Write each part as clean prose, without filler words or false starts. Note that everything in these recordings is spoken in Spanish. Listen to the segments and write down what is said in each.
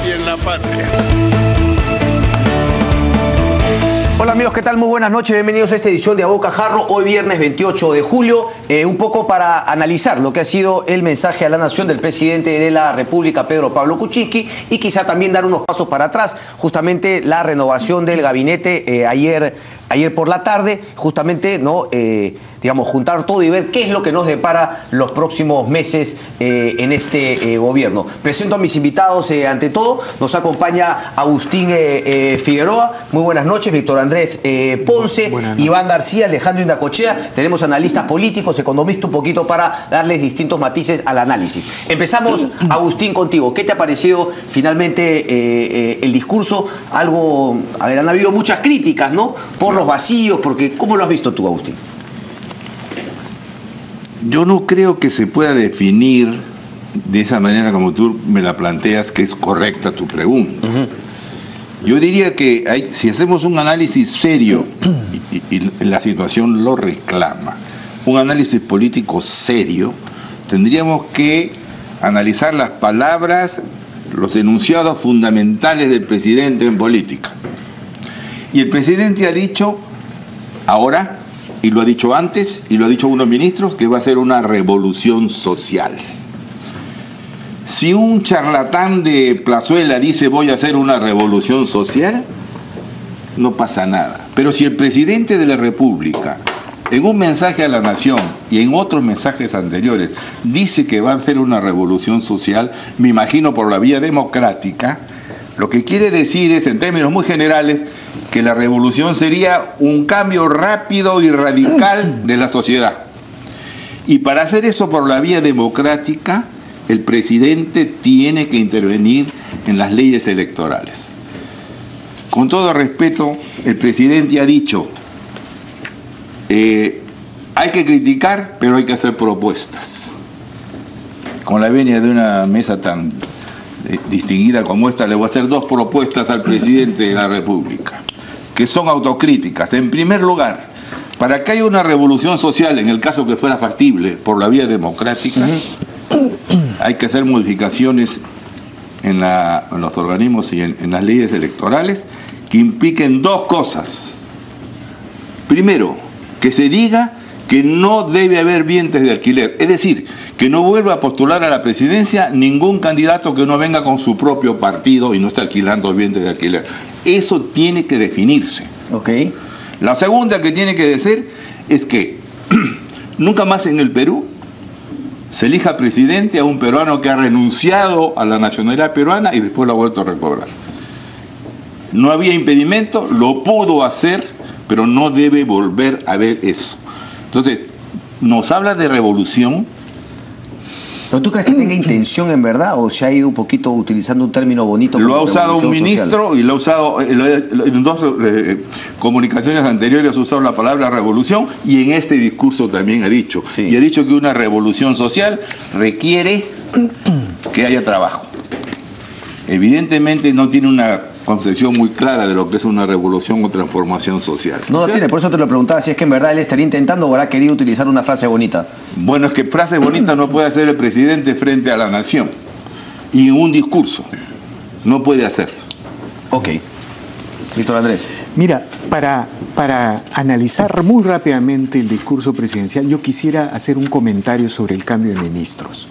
y en la patria. Hola amigos, ¿qué tal? Muy buenas noches, bienvenidos a esta edición de A Boca Jarro, hoy viernes 28 de julio, un poco para analizar lo que ha sido el mensaje a la nación del presidente de la República, Pedro Pablo Kuczynski, y quizá también dar unos pasos para atrás, justamente la renovación del gabinete ayer por la tarde, justamente, ¿no? Digamos, juntar todo y ver qué es lo que nos depara los próximos meses en este gobierno. Presento a mis invitados, ante todo, nos acompaña Agustín Figueroa, muy buenas noches, Víctor Andrés Ponce, Iván García, Alejandro Indacochea, tenemos analistas políticos, economistas, un poquito para darles distintos matices al análisis. Empezamos, Agustín, contigo. ¿Qué te ha parecido finalmente el discurso? Algo, a ver, han habido muchas críticas, ¿no? Por los vacíos, porque ¿cómo lo has visto tú, Agustín? Yo no creo que se pueda definir de esa manera como tú me la planteas, que es correcta tu pregunta. Yo diría que si hacemos un análisis serio, y la situación lo reclama, un análisis político serio, tendríamos que analizar las palabras, los enunciados fundamentales del presidente en política. Y el presidente ha dicho ahora, y lo ha dicho antes, y lo ha dicho unos ministros, que va a ser una revolución social. Si un charlatán de Plazuela dice voy a hacer una revolución social, no pasa nada. Pero si el presidente de la República, en un mensaje a la nación y en otros mensajes anteriores, dice que va a hacer una revolución social, me imagino por la vía democrática, lo que quiere decir es, en términos muy generales, que la revolución sería un cambio rápido y radical de la sociedad. Y para hacer eso por la vía democrática, el presidente tiene que intervenir en las leyes electorales. Con todo respeto, el presidente ha dicho, hay que criticar, pero hay que hacer propuestas. Con la venia de una mesa tan distinguida como esta, le voy a hacer dos propuestas al presidente de la República, que son autocríticas. En primer lugar, para que haya una revolución social, en el caso que fuera factible por la vía democrática, hay que hacer modificaciones en los organismos y en las leyes electorales que impliquen dos cosas. Primero, que se diga que no debe haber vientres de alquiler, es decir, que no vuelva a postular a la presidencia ningún candidato que no venga con su propio partido y no esté alquilando vientres de alquiler. Eso tiene que definirse. Okay. La segunda que tiene que decir es que nunca más en el Perú se elija presidente a un peruano que ha renunciado a la nacionalidad peruana y después lo ha vuelto a recobrar. No había impedimento, lo pudo hacer, pero no debe volver a ver eso. Entonces, nos habla de revolución. ¿Pero tú crees que tenga intención en verdad o se ha ido un poquito utilizando un término bonito? Lo ha usado un ministro social? Y lo ha usado en dos comunicaciones anteriores, ha usado la palabra revolución y en este discurso también ha dicho. Sí. Y ha dicho que una revolución social requiere que haya trabajo. Evidentemente no tiene una concepción muy clara de lo que es una revolución o transformación social. No lo tiene, por eso te lo preguntaba, si es que en verdad él estaría intentando o habrá querido utilizar una frase bonita. Bueno, es que frases bonitas no puede hacer el presidente frente a la nación. Y en un discurso no puede hacer. Ok. Víctor Andrés. Mira, para analizar muy rápidamente el discurso presidencial, yo quisiera hacer un comentario sobre el cambio de ministros.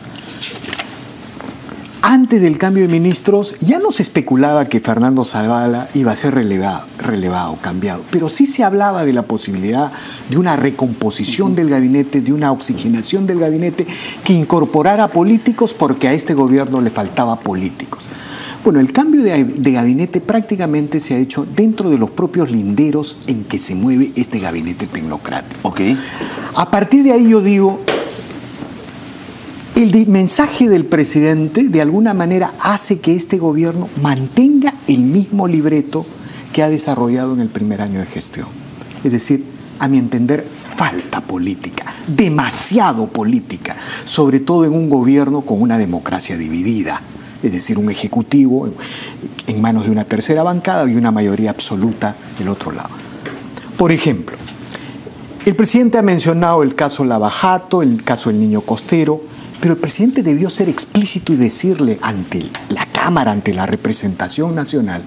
Antes del cambio de ministros ya no se especulaba que Fernando Zavala iba a ser relevado, cambiado, pero sí se hablaba de la posibilidad de una recomposición del gabinete, de una oxigenación del gabinete que incorporara políticos porque a este gobierno le faltaba políticos. Bueno, el cambio de gabinete prácticamente se ha hecho dentro de los propios linderos en que se mueve este gabinete tecnocrático. Okay. A partir de ahí yo digo, el mensaje del presidente de alguna manera hace que este gobierno mantenga el mismo libreto que ha desarrollado en el primer año de gestión. Es decir, a mi entender, falta política, demasiado política, sobre todo en un gobierno con una democracia dividida. Es decir, un ejecutivo en manos de una tercera bancada y una mayoría absoluta del otro lado. Por ejemplo, el presidente ha mencionado el caso Lava Jato, el caso del niño costero, pero el presidente debió ser explícito y decirle ante la Cámara Cámara, ante la representación nacional,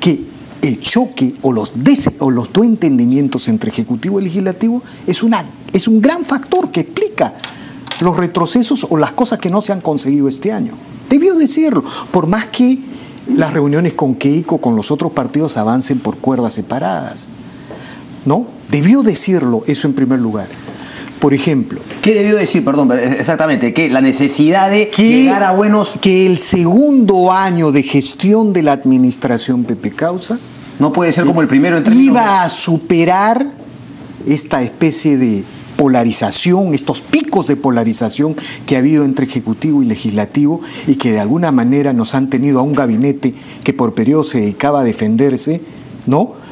que el choque o los no entendimientos entre Ejecutivo y Legislativo es un gran factor que explica los retrocesos o las cosas que no se han conseguido este año. Debió decirlo, por más que las reuniones con Keiko, con los otros partidos avancen por cuerdas separadas, ¿no? Debió decirlo eso en primer lugar. Por ejemplo... ¿Qué debió decir, perdón, exactamente? Que la necesidad de llegar a buenos... Que el segundo año de gestión de la administración Pepe Causa... No puede ser como el primero en iba a superar esta especie de polarización, estos picos de polarización que ha habido entre Ejecutivo y Legislativo y que de alguna manera nos han tenido a un gabinete que por periodo se dedicaba a defenderse, ¿no?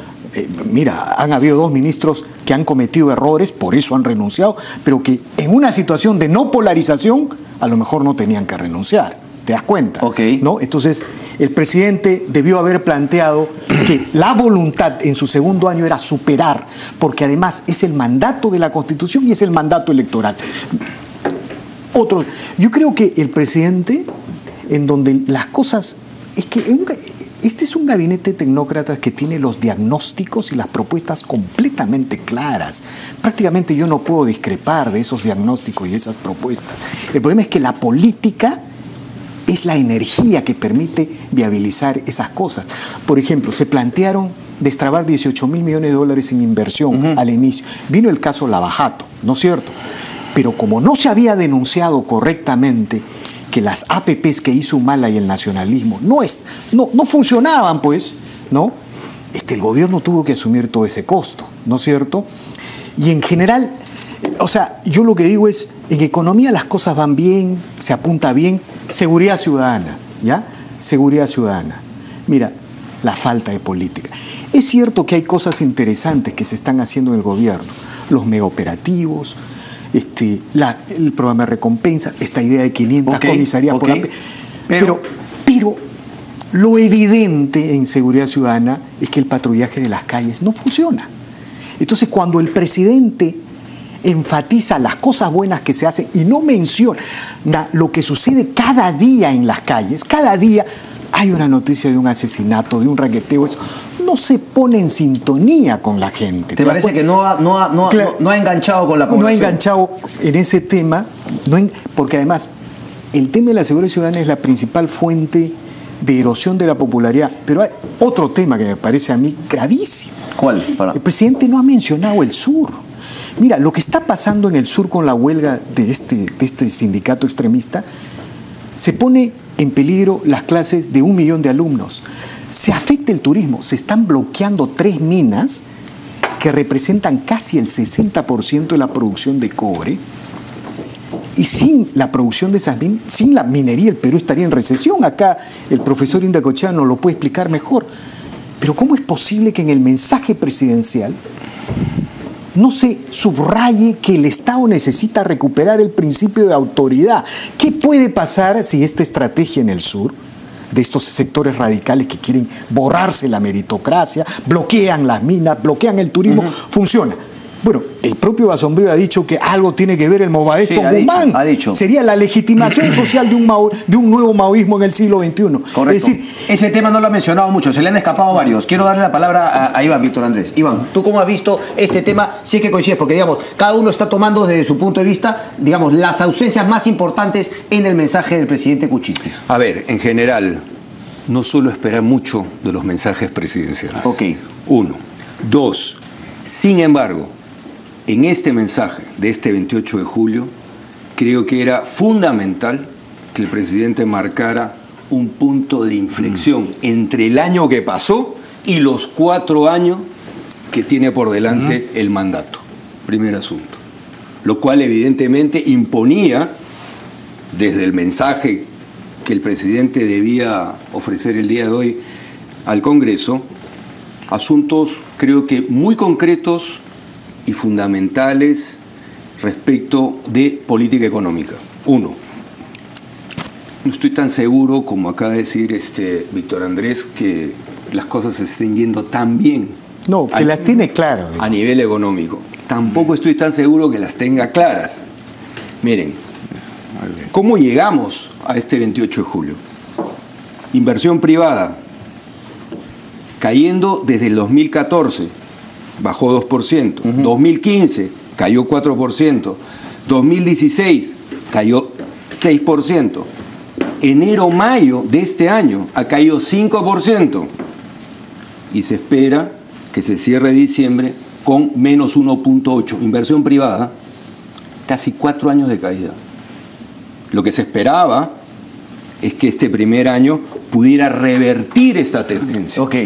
Mira, han habido 2 ministros que han cometido errores, por eso han renunciado, pero que en una situación de no polarización a lo mejor no tenían que renunciar. ¿Te das cuenta? Okay. ¿No? Entonces, el presidente debió haber planteado que la voluntad en su segundo año era superar, porque además es el mandato de la Constitución y es el mandato electoral. Yo creo que el presidente, en donde las cosas... Es que este es un gabinete de tecnócratas que tiene los diagnósticos y las propuestas completamente claras. Prácticamente yo no puedo discrepar de esos diagnósticos y esas propuestas. El problema es que la política es la energía que permite viabilizar esas cosas. Por ejemplo, se plantearon destrabar 18.000 millones de dólares en inversión al inicio. Vino el caso Lavajato, ¿no es cierto? Pero como no se había denunciado correctamente que las APPs que hizo Humala y el nacionalismo no funcionaban, pues, ¿no? El gobierno tuvo que asumir todo ese costo, ¿no es cierto? Y en general, o sea, yo lo que digo es, en economía las cosas van bien, se apunta bien, seguridad ciudadana, ¿ya? Seguridad ciudadana. Mira, la falta de política. Es cierto que hay cosas interesantes que se están haciendo en el gobierno, los megaoperativos, el programa de recompensas, esta idea de 500 comisarías por año. Pero lo evidente en seguridad ciudadana es que el patrullaje de las calles no funciona. Entonces, cuando el presidente enfatiza las cosas buenas que se hacen y no menciona lo que sucede cada día en las calles, cada día hay una noticia de un asesinato, de un raqueteo, eso no se pone en sintonía con la gente. ¿Te parece que no ha enganchado con la población? No ha enganchado en ese tema, porque además el tema de la seguridad ciudadana es la principal fuente de erosión de la popularidad. Pero hay otro tema que me parece a mí gravísimo. ¿Cuál? El presidente no ha mencionado el sur. Mira, lo que está pasando en el sur con la huelga de este sindicato extremista, se pone en peligro las clases de 1 millón de alumnos. Se afecta el turismo. Se están bloqueando 3 minas que representan casi el 60% de la producción de cobre. Y sin la producción de esas minas, sin la minería, el Perú estaría en recesión. Acá el profesor Indacochea nos lo puede explicar mejor. Pero ¿cómo es posible que en el mensaje presidencial no se subraye que el Estado necesita recuperar el principio de autoridad? ¿Qué puede pasar si esta estrategia en el sur, de estos sectores radicales que quieren borrarse la meritocracia, bloquean las minas, bloquean el turismo, funciona? Bueno, el propio Basombrío ha dicho que algo tiene que ver el Movadef con Guzmán. Ha dicho. Sería la legitimación social de un nuevo maoísmo en el siglo XXI. Correcto. Es decir, ese tema no lo ha mencionado mucho, se le han escapado varios. Quiero darle la palabra a Iván, Víctor Andrés. Iván, ¿tú cómo has visto este tema? Si es que coincides, porque digamos, cada uno está tomando desde su punto de vista, digamos, las ausencias más importantes en el mensaje del presidente Kuczynski. A ver, en general, no suelo esperar mucho de los mensajes presidenciales. Ok. 1. 2. Sin embargo, en este mensaje de este 28 de julio, creo que era fundamental que el presidente marcara un punto de inflexión entre el año que pasó y los 4 años que tiene por delante el mandato. Primer asunto. Lo cual evidentemente imponía, desde el mensaje que el presidente debía ofrecer el día de hoy al Congreso, asuntos creo que muy concretos y fundamentales respecto de política económica. 1. No estoy tan seguro, como acaba de decir Víctor Andrés, que las cosas se estén yendo tan bien. No, que las tiene claras. A nivel económico. Tampoco estoy tan seguro que las tenga claras. Miren, ¿cómo llegamos a este 28 de julio? Inversión privada, cayendo desde el 2014, bajó 2%. 2015, cayó 4%. 2016, cayó 6%. Enero-mayo de este año ha caído 5%. Y se espera que se cierre diciembre con menos 1.8%. Inversión privada, casi 4 años de caída. Lo que se esperaba es que este primer año pudiera revertir esta tendencia. Ok.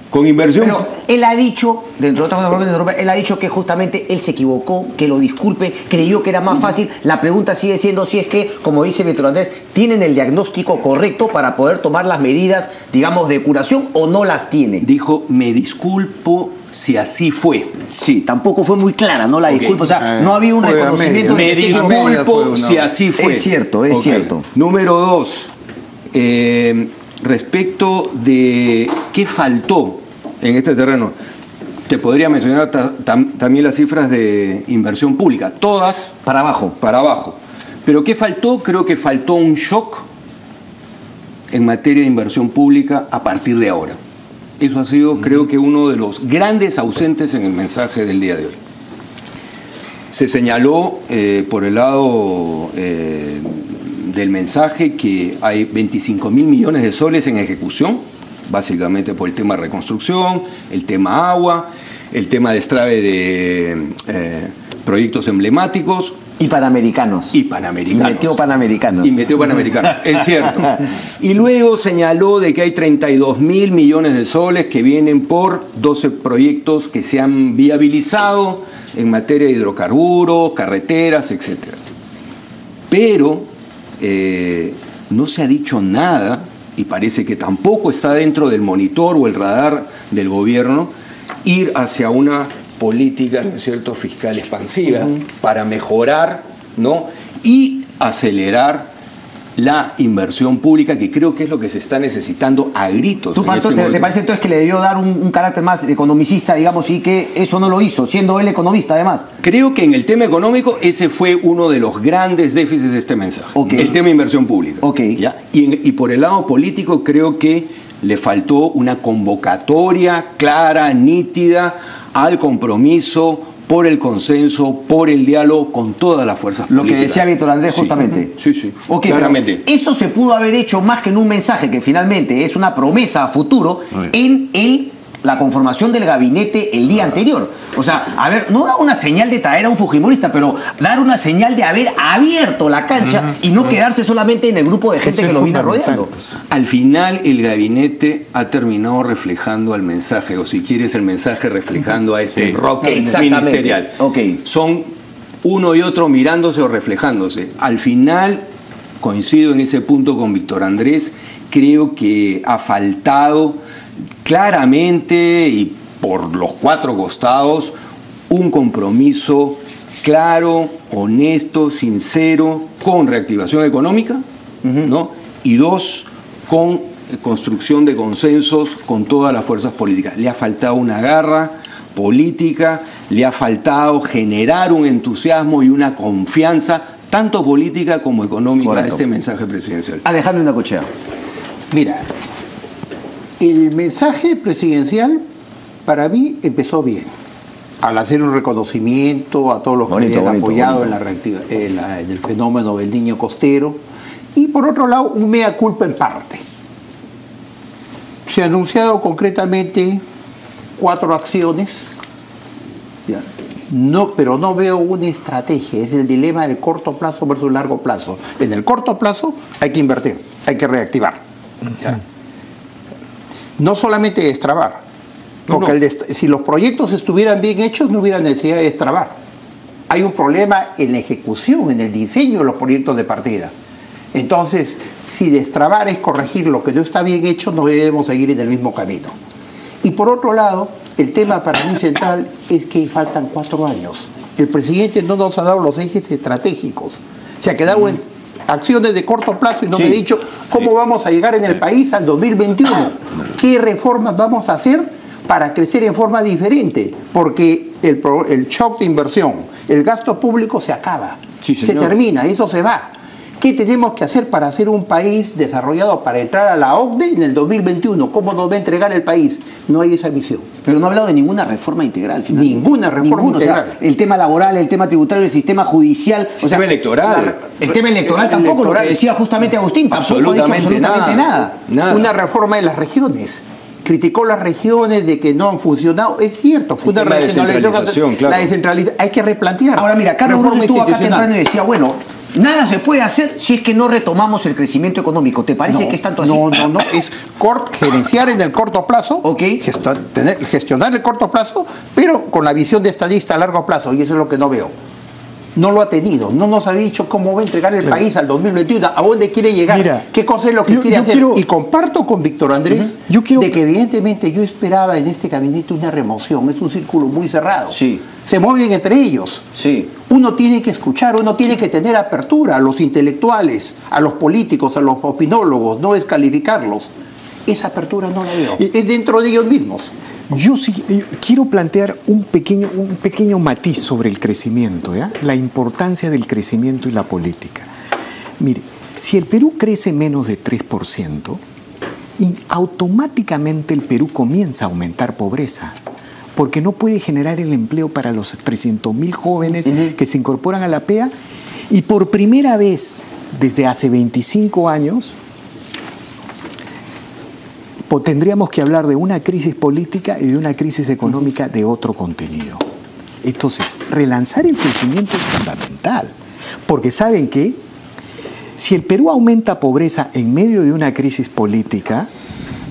Con inversión... Pero él ha dicho, dentro de otras cosas, él ha dicho que justamente él se equivocó, que lo disculpe, creyó que era más fácil. La pregunta sigue siendo si es que, como dice Víctor Andrés, ¿tienen el diagnóstico correcto para poder tomar las medidas, digamos, de curación o no las tiene? Dijo, me disculpo si así fue. Sí, tampoco fue muy clara, ¿no? La Ok. disculpa, o sea, no había un reconocimiento Me de que hizo- disculpo si así fue. Es cierto, es Ok. cierto. Número 2, respecto de qué faltó en este terreno, te podría mencionar también las cifras de inversión pública, todas Para abajo. para abajo. Pero ¿qué faltó? Creo que faltó un shock en materia de inversión pública a partir de ahora. Eso ha sido, creo que, uno de los grandes ausentes en el mensaje del día de hoy. Se señaló por el lado del mensaje que hay 25.000 millones de soles en ejecución, básicamente por el tema de reconstrucción, el tema agua, el tema de destrave de proyectos emblemáticos Y panamericanos. y panamericanos. Metió panamericanos. Y metió panamericanos, es cierto. Y luego señaló de que hay 32.000 millones de soles que vienen por 12 proyectos que se han viabilizado en materia de hidrocarburos, carreteras, etc. Pero no se ha dicho nada, y parece que tampoco está dentro del monitor o el radar del gobierno, ir hacia una política, ¿no es cierto?, fiscal expansiva para mejorar, ¿no?, y acelerar la inversión pública, que creo que es lo que se está necesitando a gritos. ¿Tú, en Pancho, este te momento. parece entonces que le debió dar un carácter más economicista, digamos, y que eso no lo hizo, siendo él economista además? Creo que en el tema económico ese fue uno de los grandes déficits de este mensaje. Ok. El tema de inversión pública. Ok. ¿Ya? Y por el lado político creo que le faltó una convocatoria clara, nítida, al compromiso, por el consenso, por el diálogo con todas las fuerzas Lo políticas. que decía Víctor Andrés Sí. justamente. Sí, sí, Ok, claramente. pero eso se pudo haber hecho más que en un mensaje que finalmente es una promesa a futuro en la conformación del gabinete el día anterior. O sea, a ver, no da una señal de traer a un fujimorista, pero dar una señal de haber abierto la cancha y no quedarse solamente en el grupo de gente Eso que es lo viene fundamental, rodeando. pues. Al final el gabinete ha terminado reflejando al mensaje, o si quieres el mensaje reflejando a este Sí. rock Exactamente. ministerial. Ok. Son uno y otro mirándose o reflejándose. Al final, coincido en ese punto con Víctor Andrés, creo que ha faltado claramente y por los 4 costados un compromiso claro, honesto, sincero, con reactivación económica, ¿no? Y 2, con construcción de consensos con todas las fuerzas políticas. Le ha faltado una garra política, le ha faltado generar un entusiasmo y una confianza, tanto política como económica, a Correcto. este mensaje presidencial. Alejandro Inacochea. Mira, el mensaje presidencial para mí empezó bien. Al hacer un reconocimiento a todos los que Bonito, habían bonito, apoyado bonito. en el fenómeno del niño costero. Y por otro lado, un mea culpa en parte. Se ha anunciado concretamente 4 acciones, ya, pero no veo una estrategia. Es el dilema del corto plazo versus el largo plazo. En el corto plazo hay que invertir, hay que reactivar. Ya. No solamente destrabar, porque si los proyectos estuvieran bien hechos no hubiera necesidad de destrabar. Hay un problema en la ejecución, en el diseño de los proyectos de partida. Entonces, si destrabar es corregir lo que no está bien hecho, no debemos seguir en el mismo camino. Y por otro lado, el tema para mí central es que faltan 4 años. El presidente no nos ha dado los ejes estratégicos. Se ha quedado en acciones de corto plazo y no me ha dicho cómo vamos a llegar en el país al 2021. ¿Qué reformas vamos a hacer para crecer en forma diferente? Porque el shock de inversión, el gasto público se acaba, Sí, se señor. termina, eso se va. ¿Qué tenemos que hacer para ser un país desarrollado, para entrar a la OCDE en el 2021? ¿Cómo nos va a entregar el país? No hay esa visión. Pero no ha hablado de ninguna reforma integral, finalmente. Ninguna reforma integral. O sea, el tema laboral, el tema tributario, el sistema judicial. El sistema electoral. El tema electoral tampoco, lo que decía justamente Agustín, tampoco ha dicho absolutamente nada. Una reforma de las regiones. Criticó las regiones de que no han funcionado. Es cierto, fue una descentralización, claro. La descentralización. Hay que replantear. Ahora mira, Carlos Ross estuvo acá temprano y decía, bueno, nada se puede hacer si es que no retomamos el crecimiento económico. ¿Te parece que es tanto así? No. Es gerenciar en el corto plazo, gestionar el corto plazo, pero con la visión de estadista a largo plazo, y eso es lo que no veo. No lo ha tenido, no nos ha dicho cómo va a entregar el país al 2021, a dónde quiere llegar, mira, qué cosa es lo que quiere hacer. Y comparto con Víctor Andrés de que evidentemente yo esperaba en este gabinete una remoción, es un círculo muy cerrado. Sí. Se mueven entre ellos. Sí. Uno tiene que escuchar, uno tiene que tener apertura a los intelectuales, a los políticos, a los opinólogos, no descalificarlos. Esa apertura no la veo, es dentro de ellos mismos. Yo sí quiero plantear un pequeño matiz sobre el crecimiento, ¿ya? La importancia del crecimiento y la política. Mire, si el Perú crece menos de 3%, automáticamente el Perú comienza a aumentar pobreza, porque no puede generar el empleo para los 300.000 jóvenes que se incorporan a la PEA, y por primera vez desde hace 25 años tendríamos que hablar de una crisis política y de una crisis económica de otro contenido. Entonces, relanzar el crecimiento es fundamental, porque ¿saben qué? Si el Perú aumenta pobreza en medio de una crisis política,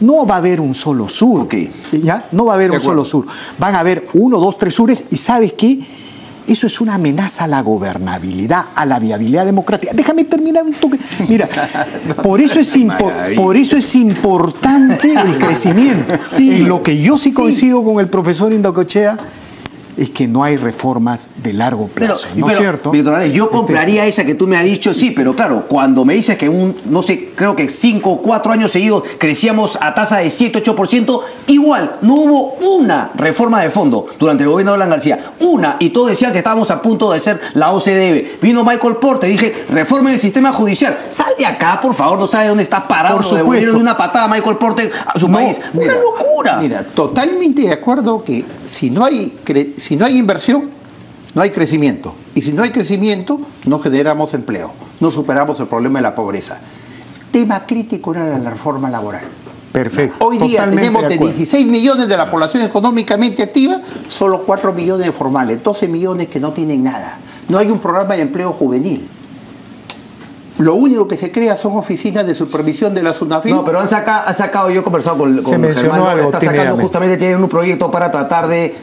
no va a haber un solo sur. ¿Ya? No va a haber un solo sur. Van a haber 1, 2, 3 sures, y ¿sabes qué? Eso es una amenaza a la gobernabilidad, a la viabilidad democrática. Déjame terminar un toque. Mira, por eso es importante el crecimiento. En lo que yo sí coincido con el profesor Indacochea es que no hay reformas de largo plazo, ¿no es cierto? Víctor, yo compraría esa que tú me has dicho, sí, pero claro, cuando me dices que creo que 5 o 4 años seguidos crecíamos a tasa de 7-8%, igual, no hubo una reforma de fondo durante el gobierno de Alan García, y todos decían que estábamos a punto de ser la OCDE. Vino Michael Porter, dije, reformen el sistema judicial. Sal de acá, por favor, no sabes dónde estás parado, por supuesto. Devolvieron de una patada a Michael Porter a su país. Una locura. Mira, totalmente de acuerdo que si no hay inversión, no hay crecimiento. Y si no hay crecimiento, no generamos empleo. No superamos el problema de la pobreza. Tema crítico era la reforma laboral. Perfecto. Hoy día tenemos de 16 millones de la población económicamente activa, solo 4 millones de formales, 12 millones que no tienen nada. No hay un programa de empleo juvenil. Lo único que se crea son oficinas de supervisión de la SUNAFIL. No, pero han sacado, yo he conversado con Germán, algo, está sacando justamente, tienen un proyecto para tratar de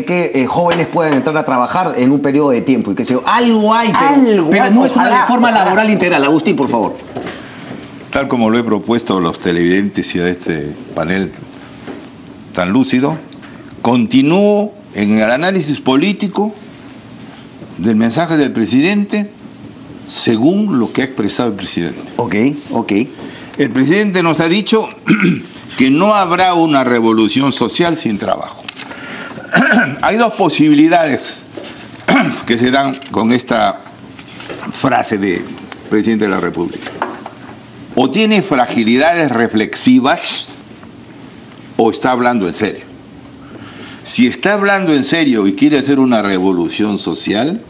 que jóvenes puedan entrar a trabajar en un periodo de tiempo y que algo hay, pero no es una reforma laboral integral. Agustín, por favor. Tal como lo he propuesto a los televidentes y a este panel tan lúcido, continúo en el análisis político del mensaje del presidente según lo que ha expresado el presidente. Ok. El presidente nos ha dicho que no habrá una revolución social sin trabajo. Hay dos posibilidades que se dan con esta frase del presidente de la República. O tiene fragilidades reflexivas o está hablando en serio. Si está hablando en serio y quiere hacer una revolución social,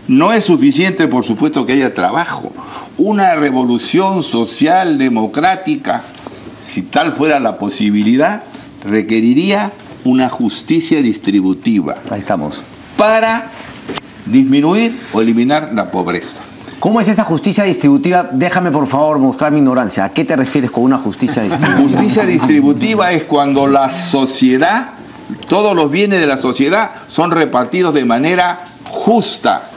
no es suficiente, por supuesto, que haya trabajo. Una revolución social democrática, si tal fuera la posibilidad, requeriría una justicia distributiva. Ahí estamos. Para disminuir o eliminar la pobreza. ¿Cómo es esa justicia distributiva? Déjame, por favor, mostrar mi ignorancia. ¿A qué te refieres con una justicia distributiva? Justicia distributiva es cuando la sociedad, todos los bienes de la sociedad son repartidos de manera justa.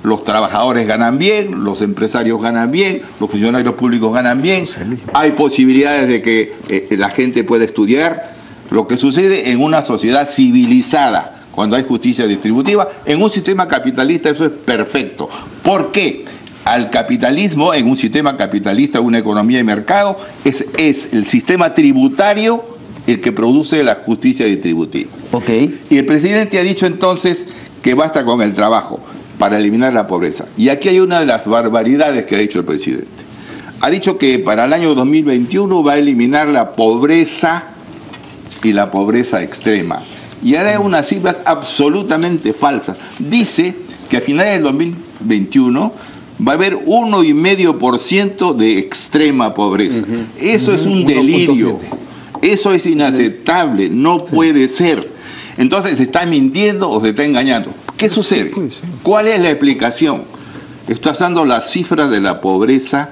Los trabajadores ganan bien, los empresarios ganan bien, los funcionarios públicos ganan bien. Hay posibilidades de que la gente pueda estudiar. Lo que sucede en una sociedad civilizada, cuando hay justicia distributiva, en un sistema capitalista eso es perfecto. ¿Por qué? Al capitalismo, en un sistema capitalista, una economía de mercado, es el sistema tributario el que produce la justicia distributiva. Ok. Y el presidente ha dicho entonces que basta con el trabajo. para eliminar la pobreza. Y aquí hay una de las barbaridades que ha dicho el presidente. Ha dicho que para el año 2021 va a eliminar la pobreza y la pobreza extrema. Y ahora hay unas cifras absolutamente falsas. Dice que a finales del 2021 va a haber 1,5% de extrema pobreza. Eso es un delirio. Eso es inaceptable. No puede ser. Entonces, ¿se está mintiendo o se está engañando? ¿Qué sucede? ¿Cuál es la explicación? Está usando las cifras de la pobreza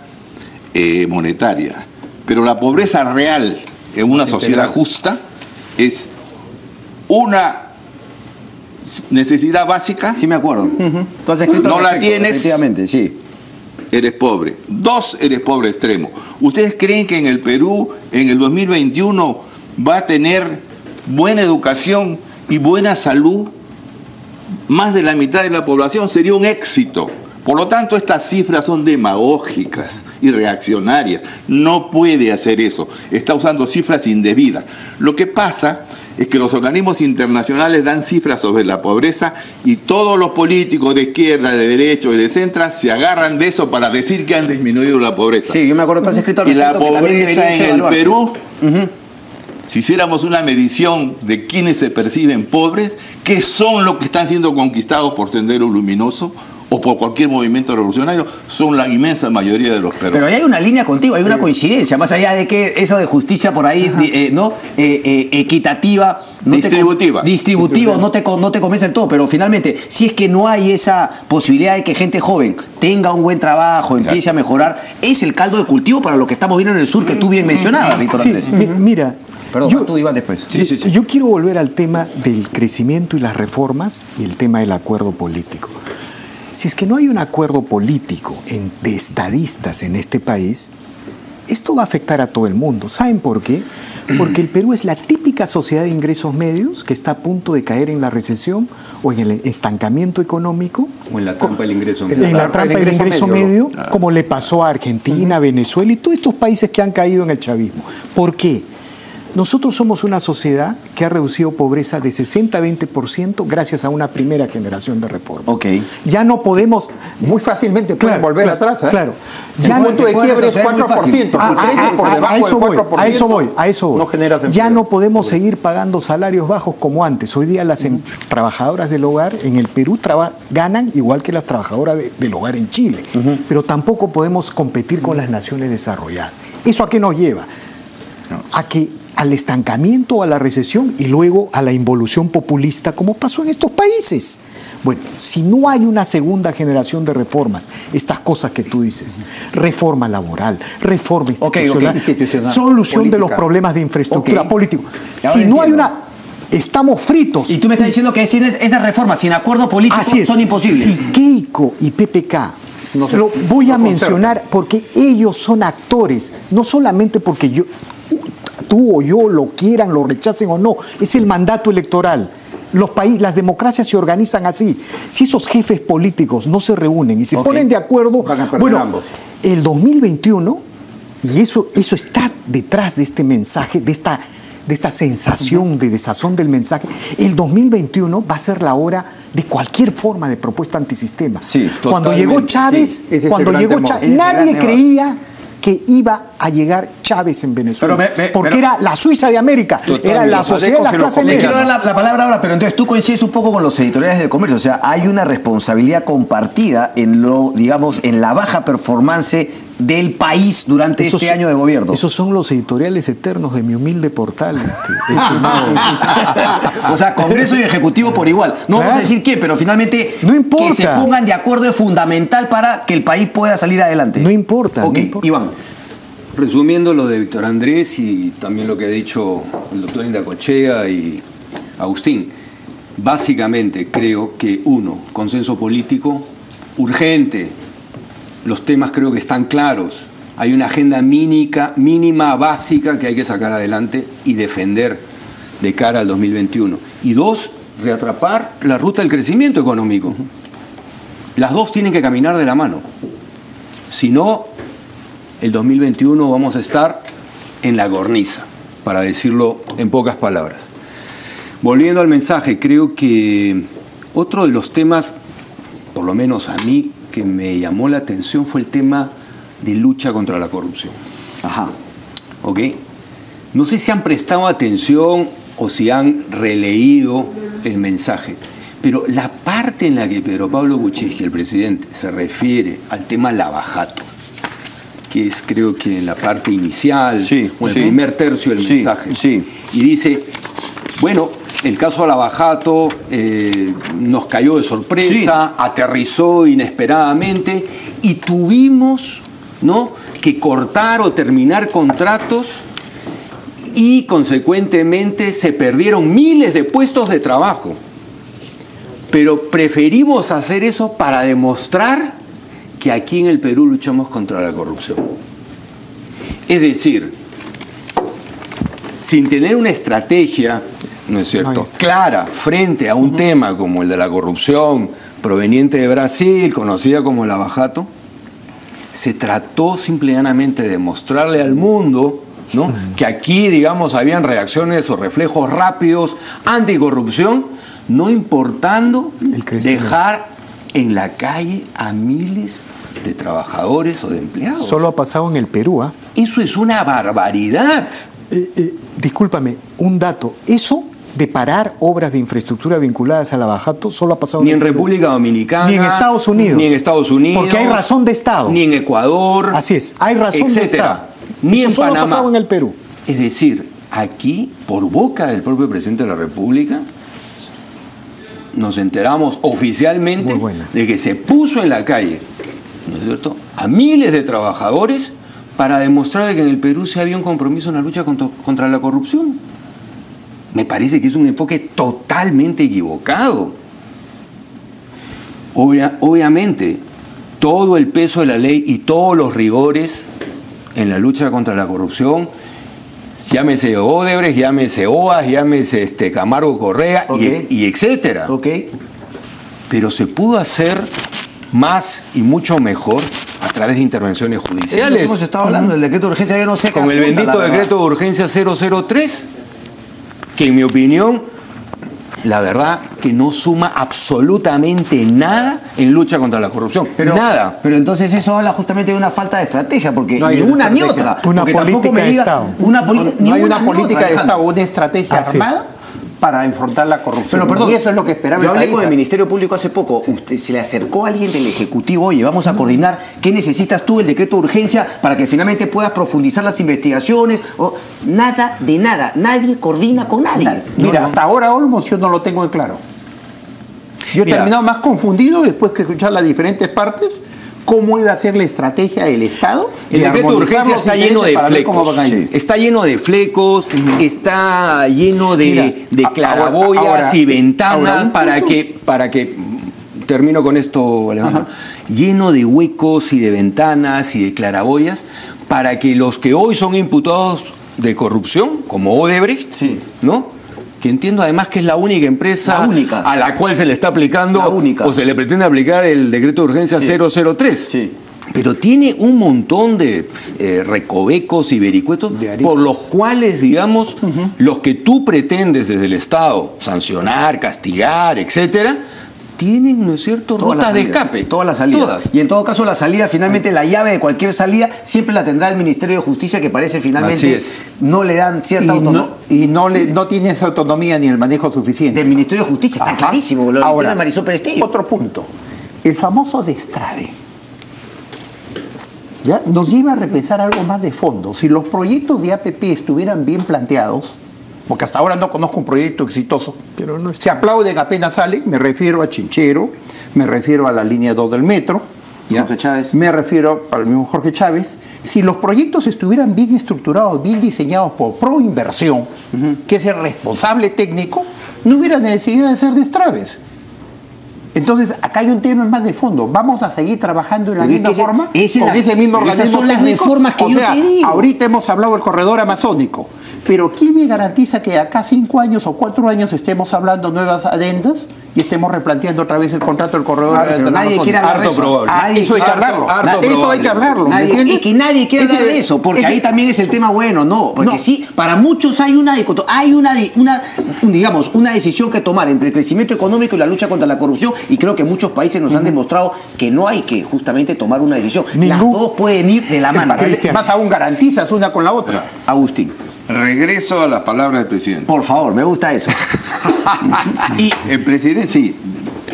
monetaria. Pero la pobreza real en una sociedad justa es una necesidad básica. Sí, me acuerdo. Tú has escrito no al la respecto, tienes, efectivamente, sí. Eres pobre. 2, eres pobre extremo. ¿Ustedes creen que en el Perú, en el 2021, va a tener buena educación y buena salud? Más de la mitad de la población. Sería un éxito. Por lo tanto, estas cifras son demagógicas y reaccionarias. No puede hacer eso. Está usando cifras indebidas. Lo que pasa es que los organismos internacionales dan cifras sobre la pobreza y todos los políticos de izquierda, de derecha y de centro se agarran de eso para decir que han disminuido la pobreza. Sí, yo me acuerdo que has escrito al y la respecto, pobreza en el Perú, si hiciéramos una medición de quienes se perciben pobres, que son los que están siendo conquistados por Sendero Luminoso o por cualquier movimiento revolucionario, son la inmensa mayoría de los peruanos. Pero ahí hay una línea contigo, hay una coincidencia, más allá de que eso de justicia por ahí, ¿no? Equitativa, no distributiva, no te convence del todo, pero finalmente, si es que no hay esa posibilidad de que gente joven tenga un buen trabajo, empiece a mejorar, es el caldo de cultivo para lo que estamos viendo en el sur, que tú bien mencionabas, Víctor Andrés. Mira, perdón, tú Iván después. Yo quiero volver al tema del crecimiento y las reformas y el tema del acuerdo político. Si es que no hay un acuerdo político de estadistas en este país, esto va a afectar a todo el mundo. ¿Saben por qué? Porque el Perú es la típica sociedad de ingresos medios que está a punto de caer en la recesión o en el estancamiento económico. O en la trampa del ingreso medio. En la trampa del ingreso medio, como le pasó a Argentina, Venezuela y todos estos países que han caído en el chavismo. ¿Por qué? Nosotros somos una sociedad que ha reducido pobreza de 60 a 20% gracias a una primera generación de reformas. Okay. Ya no podemos... Muy fácilmente pueden volver atrás. Claro. Ya el punto de quiebre es 4%. A eso voy. No generas ya no podemos seguir pagando salarios bajos como antes. Hoy día las trabajadoras del hogar en el Perú ganan igual que las trabajadoras del hogar en Chile. Pero tampoco podemos competir con las naciones desarrolladas. ¿Eso a qué nos lleva? Al estancamiento, a la recesión y luego a la involución populista como pasó en estos países. Bueno, si no hay una segunda generación de reformas, estas cosas que tú dices, reforma laboral, reforma institucional, solución política, de los problemas de infraestructura político. Si no hay una... Estamos fritos. Y tú me estás diciendo que esas reformas sin acuerdo político son imposibles. Si Keiko y PPK... lo voy a mencionar porque ellos son actores, no solamente porque tú o yo lo quieran, lo rechacen o no, es el mandato electoral. Las democracias se organizan así. Si esos jefes políticos no se reúnen y se ponen de acuerdo, bueno, el 2021, y eso está detrás de este mensaje, de esta sensación de desazón del mensaje, el 2021 va a ser la hora de cualquier forma de propuesta antisistema. Sí, cuando llegó Chávez, nadie creía que iba a llegar Chávez en Venezuela. Porque era la Suiza de América, era la sociedad de las clases medias. Le quiero dar la palabra ahora, pero entonces tú coincides un poco con los editoriales del comercio. O sea, hay una responsabilidad compartida en en la baja performance del país durante este año de gobierno. Esos son los editoriales eternos de mi humilde portal. O sea, Congreso y Ejecutivo por igual. No vamos a decir quién, pero finalmente no importa. Que se pongan de acuerdo es fundamental para que el país pueda salir adelante. No importa. Ok, no importa. Iván. Resumiendo lo de Víctor Andrés y también lo que ha dicho el doctor Indacochea y Agustín, básicamente creo que consenso político urgente. Los temas creo que están claros. Hay una agenda mínima, básica que hay que sacar adelante y defender de cara al 2021. Y 2, reatrapar la ruta del crecimiento económico. Las dos tienen que caminar de la mano. Si no, el 2021 vamos a estar en la gorniza, para decirlo en pocas palabras. Volviendo al mensaje, creo que otro de los temas por lo menos a mí, que me llamó la atención fue el tema de lucha contra la corrupción. Ajá. ¿Ok? No sé si han prestado atención o si han releído el mensaje, pero la parte en la que Pedro Pablo Kuczynski, el presidente, se refiere al tema lavajato, que es creo que en la parte inicial, o el primer tercio del mensaje, y dice, bueno, el caso Lavajato nos cayó de sorpresa, aterrizó inesperadamente y tuvimos, ¿no?, que cortar o terminar contratos y consecuentemente se perdieron miles de puestos de trabajo. Pero preferimos hacer eso para demostrar que aquí en el Perú luchamos contra la corrupción. Es decir, sin tener una estrategia, ¿no es cierto?, clara frente a un tema como el de la corrupción proveniente de Brasil, conocida como Lavajato, se trató simplemente de mostrarle al mundo, ¿no?, que aquí, digamos, habían reacciones o reflejos rápidos anticorrupción, no importando dejar en la calle a miles de trabajadores o de empleados. Solo ha pasado en el Perú, ¿ah? Eso es una barbaridad. Discúlpame, un dato. Eso de parar obras de infraestructura vinculadas a Lavajato solo ha pasado ni en República Dominicana, ni en Estados Unidos. Ni en Estados Unidos. Porque hay razón de Estado. Ni en Ecuador. Así es, hay razón de Estado. Ni eso en solo Panamá. ha pasado en el Perú. Es decir, aquí, por boca del propio presidente de la República, nos enteramos oficialmente de que se puso en la calle, ¿no es cierto?, a miles de trabajadores para demostrar que en el Perú se había un compromiso en la lucha contra la corrupción. Me parece que es un enfoque totalmente equivocado. Obviamente, todo el peso de la ley y todos los rigores en la lucha contra la corrupción, llámese Odebrecht, llámese OAS, llámese Camargo Correa, y etcétera. Pero se pudo hacer más y mucho mejor a través de intervenciones judiciales. Sí, hemos estado hablando del decreto de urgencia, yo no sé. Con el bendito decreto de urgencia 003, que en mi opinión, la verdad, que no suma absolutamente nada en lucha contra la corrupción. Nada. Pero entonces eso habla justamente de una falta de estrategia, porque no ni una ni otra. Una política de Estado. No hay una política de Estado, una estrategia armada para enfrentar la corrupción. Pero perdón, y eso es lo que esperaba yo el hablé país. con el Ministerio Público hace poco. Usted se le acercó a alguien del Ejecutivo, oye, vamos a coordinar qué necesitas tú, el decreto de urgencia, para que finalmente puedas profundizar las investigaciones. Nada de nada. Nadie coordina con nadie. Mira, hasta ahora, Olmos, yo no lo tengo en claro. Yo he terminado más confundido después que escuchar las diferentes partes cómo iba a ser la estrategia del Estado. El decreto de urgencia está lleno de flecos. Está lleno de flecos, está lleno de claraboyas y ventanas para que termino con esto, Alejandro, lleno de huecos y de ventanas y de claraboyas para que los que hoy son imputados de corrupción, como Odebrecht, ¿no?, que entiendo además que es la única empresa a la cual se le está aplicando o se le pretende aplicar el decreto de urgencia 003. Pero tiene un montón de recovecos y vericuetos por los cuales, digamos, los que tú pretendes desde el Estado sancionar, castigar, etcétera, tienen, ¿no es cierto?, rutas de escape. Todas las salidas. Y en todo caso, la salida, finalmente, la llave de cualquier salida, siempre la tendrá el Ministerio de Justicia, que parece finalmente no le dan cierta autonomía. Y no tiene esa autonomía ni el manejo suficiente. Del Ministerio de Justicia, está clarísimo. Ahora, de Marisol Perestillo. Otro punto. El famoso destrave. ¿Ya? Nos lleva a repensar algo más de fondo. Si los proyectos de APP estuvieran bien planteados, porque hasta ahora no conozco un proyecto exitoso, pero no se aplauden apenas sale, me refiero a Chinchero, me refiero a la línea 2 del metro, Jorge Chávez, me refiero al mismo Jorge Chávez. Si los proyectos estuvieran bien estructurados, bien diseñados por Proinversión, que es el responsable técnico, no hubiera necesidad de hacer destraves. Entonces, acá hay un tema más de fondo. ¿Vamos a seguir trabajando de la misma forma? Con ese mismo organismo esas son las técnico? reformas que yo te digo. Ahorita hemos hablado del corredor amazónico, pero ¿quién me garantiza que acá 5 años o 4 años estemos hablando nuevas adendas y estemos replanteando otra vez el contrato del corredor pero de la nadie Amazonia. quiere hablar de Harto eso. probable. Eso hay que hablarlo. Eso hay que hablarlo. ¿me entiendes? Y que nadie quiere hablar de eso, porque ahí también es el tema bueno, no, porque sí, para muchos hay una digamos, una decisión que tomar entre el crecimiento económico y la lucha contra la corrupción, y creo que muchos países nos han demostrado que no hay que justamente tomar una decisión. Las dos pueden ir de la mano. Más aún garantizas una con la otra. Agustín, Regreso a las palabras del presidente. por favor, me gusta eso. Y El presidente, sí.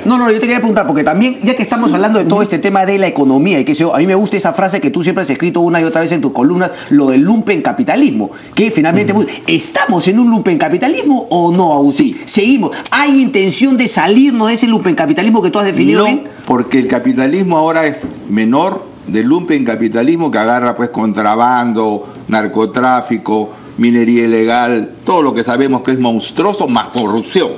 No, yo te quería preguntar, porque también, ya que estamos hablando de todo este tema de la economía, y que a mí me gusta esa frase que tú siempre has escrito una y otra vez en tus columnas, lo del lumpencapitalismo, que finalmente, ¿estamos en un lumpencapitalismo o no, Agustín? Sí. Seguimos. ¿Hay intención de salirnos de ese lumpencapitalismo que tú has definido No, bien? porque el capitalismo ahora es menor del lumpencapitalismo que agarra pues contrabando, narcotráfico, minería ilegal, todo lo que sabemos que es monstruoso, más corrupción.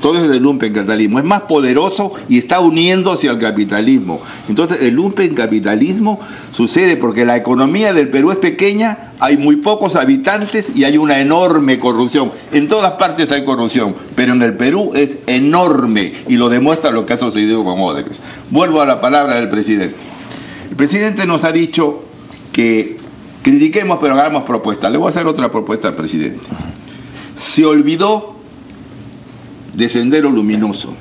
Todo eso es el lumpencapitalismo. Es más poderoso y está uniéndose al capitalismo. Entonces el lumpencapitalismo sucede porque la economía del Perú es pequeña, hay muy pocos habitantes y hay una enorme corrupción. En todas partes hay corrupción, pero en el Perú es enorme y lo demuestra lo que ha sucedido con Odebrecht. Vuelvo a la palabra del presidente. El presidente nos ha dicho que critiquemos pero hagamos propuestas. Le voy a hacer otra propuesta al presidente. Se olvidó de Sendero Luminoso,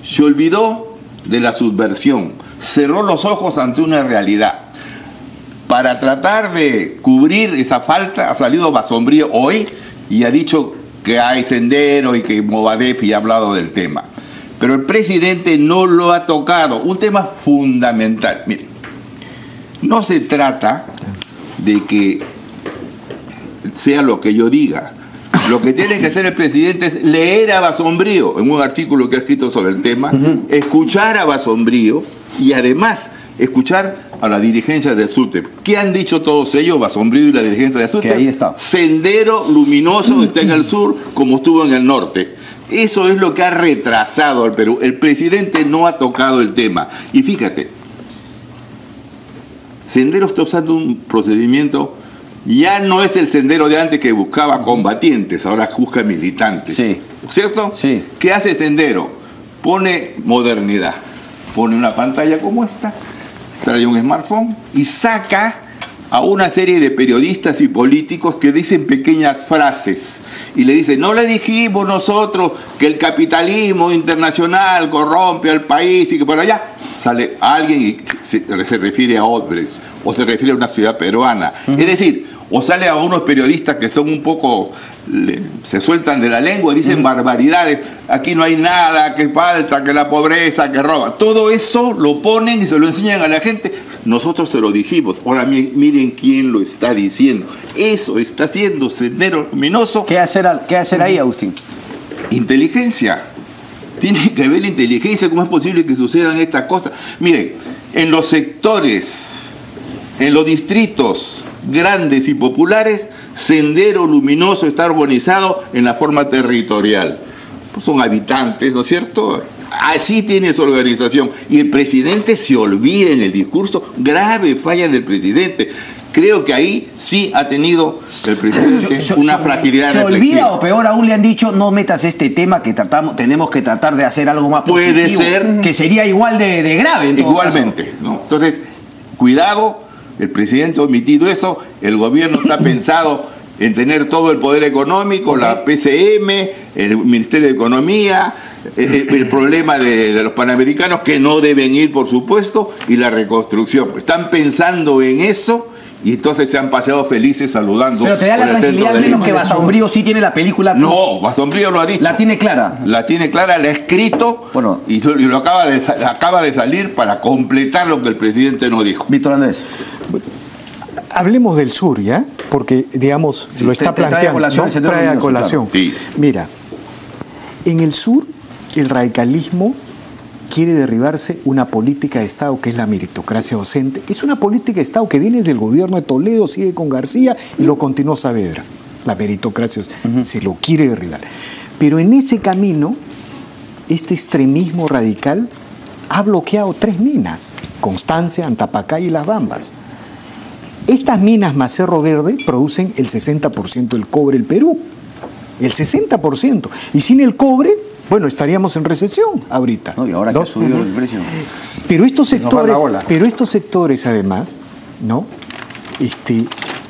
se olvidó de la subversión, cerró los ojos ante una realidad. Para tratar de cubrir esa falta ha salido Basombrío hoy y ha dicho que hay Sendero y que Movadef ha hablado del tema. Pero el presidente no lo ha tocado, un tema fundamental. Mire, no se trata de que sea lo que yo diga. Lo que tiene que hacer el presidente es leer a Basombrío en un artículo que ha escrito sobre el tema, escuchar a Basombrío y además escuchar a la dirigencia del SUTEP. ¿Qué han dicho todos ellos, Basombrío y la dirigencia del SUTEP? Que ahí está. Sendero Luminoso está en el sur como estuvo en el norte. Eso es lo que ha retrasado al Perú. El presidente no ha tocado el tema. Y fíjate, Sendero está usando un procedimiento. Ya no es el Sendero de antes que buscaba combatientes, ahora busca militantes. Sí. ¿Cierto? Sí. ¿Qué hace Sendero? Pone modernidad. Pone una pantalla como esta, trae un smartphone y saca a una serie de periodistas y políticos que dicen pequeñas frases. Y le dicen, no le dijimos nosotros que el capitalismo internacional corrompe al país y que por allá sale alguien y se refiere a Odebrecht o se refiere a una ciudad peruana. Es decir, o sale a unos periodistas que son un poco, se sueltan de la lengua y dicen barbaridades, aquí no hay nada, que falta, que la pobreza, que roba. Todo eso lo ponen y se lo enseñan a la gente. Nosotros se lo dijimos. Ahora miren quién lo está diciendo. Eso está haciendo Sendero Luminoso. ¿Qué hacer ahí, Agustín? Inteligencia. Tiene que haber inteligencia. ¿Cómo es posible que sucedan estas cosas? Miren, en los sectores, en los distritos grandes y populares, Sendero Luminoso está organizado en la forma territorial. Pues son habitantes, ¿no es cierto? Así tiene su organización. Y el presidente se olvida en el discurso. Grave falla del presidente. Creo que ahí sí ha tenido el presidente una fragilidad ¿Se reflexiva. olvida o peor aún le han dicho no metas este tema que tenemos que tratar de hacer algo más positivo? Puede ser. Que sería igual de grave en todo Igualmente, caso. ¿no? Entonces, cuidado, el presidente ha omitido eso, el gobierno está pensado en tener todo el poder económico, la PCM, el Ministerio de Economía, el problema de los panamericanos que no deben ir, por supuesto, y la reconstrucción. Están pensando en eso y entonces se han paseado felices saludando. Pero te da la por el centro tranquilidad de al menos Lima. que Basombrío sí tiene la película. No, Basombrío lo ha dicho. La tiene clara. La tiene clara, la ha escrito Bueno. y lo acaba de salir para completar lo que el presidente no dijo. Víctor Andrés. Hablemos del sur, ¿ya? Porque, digamos, Sí, lo está trae a planteando. colación ¿no? el Sendero Trae a Luminoso, colación. claro. Sí. Mira, en el sur, el radicalismo quiere derribarse una política de Estado que es la meritocracia docente. Es una política de Estado que viene desde el gobierno de Toledo, sigue con García y lo continuó Saavedra. La meritocracia se lo quiere derribar. Pero en ese camino, este extremismo radical ha bloqueado 3 minas: Constancia, Antapacay y Las Bambas. Estas minas más Cerro Verde producen el 60% del cobre del Perú. El 60%. Y sin el cobre bueno, estaríamos en recesión ahorita. No, y ahora que ha subido el precio. Pero estos nos va la ola. sectores además, ¿no?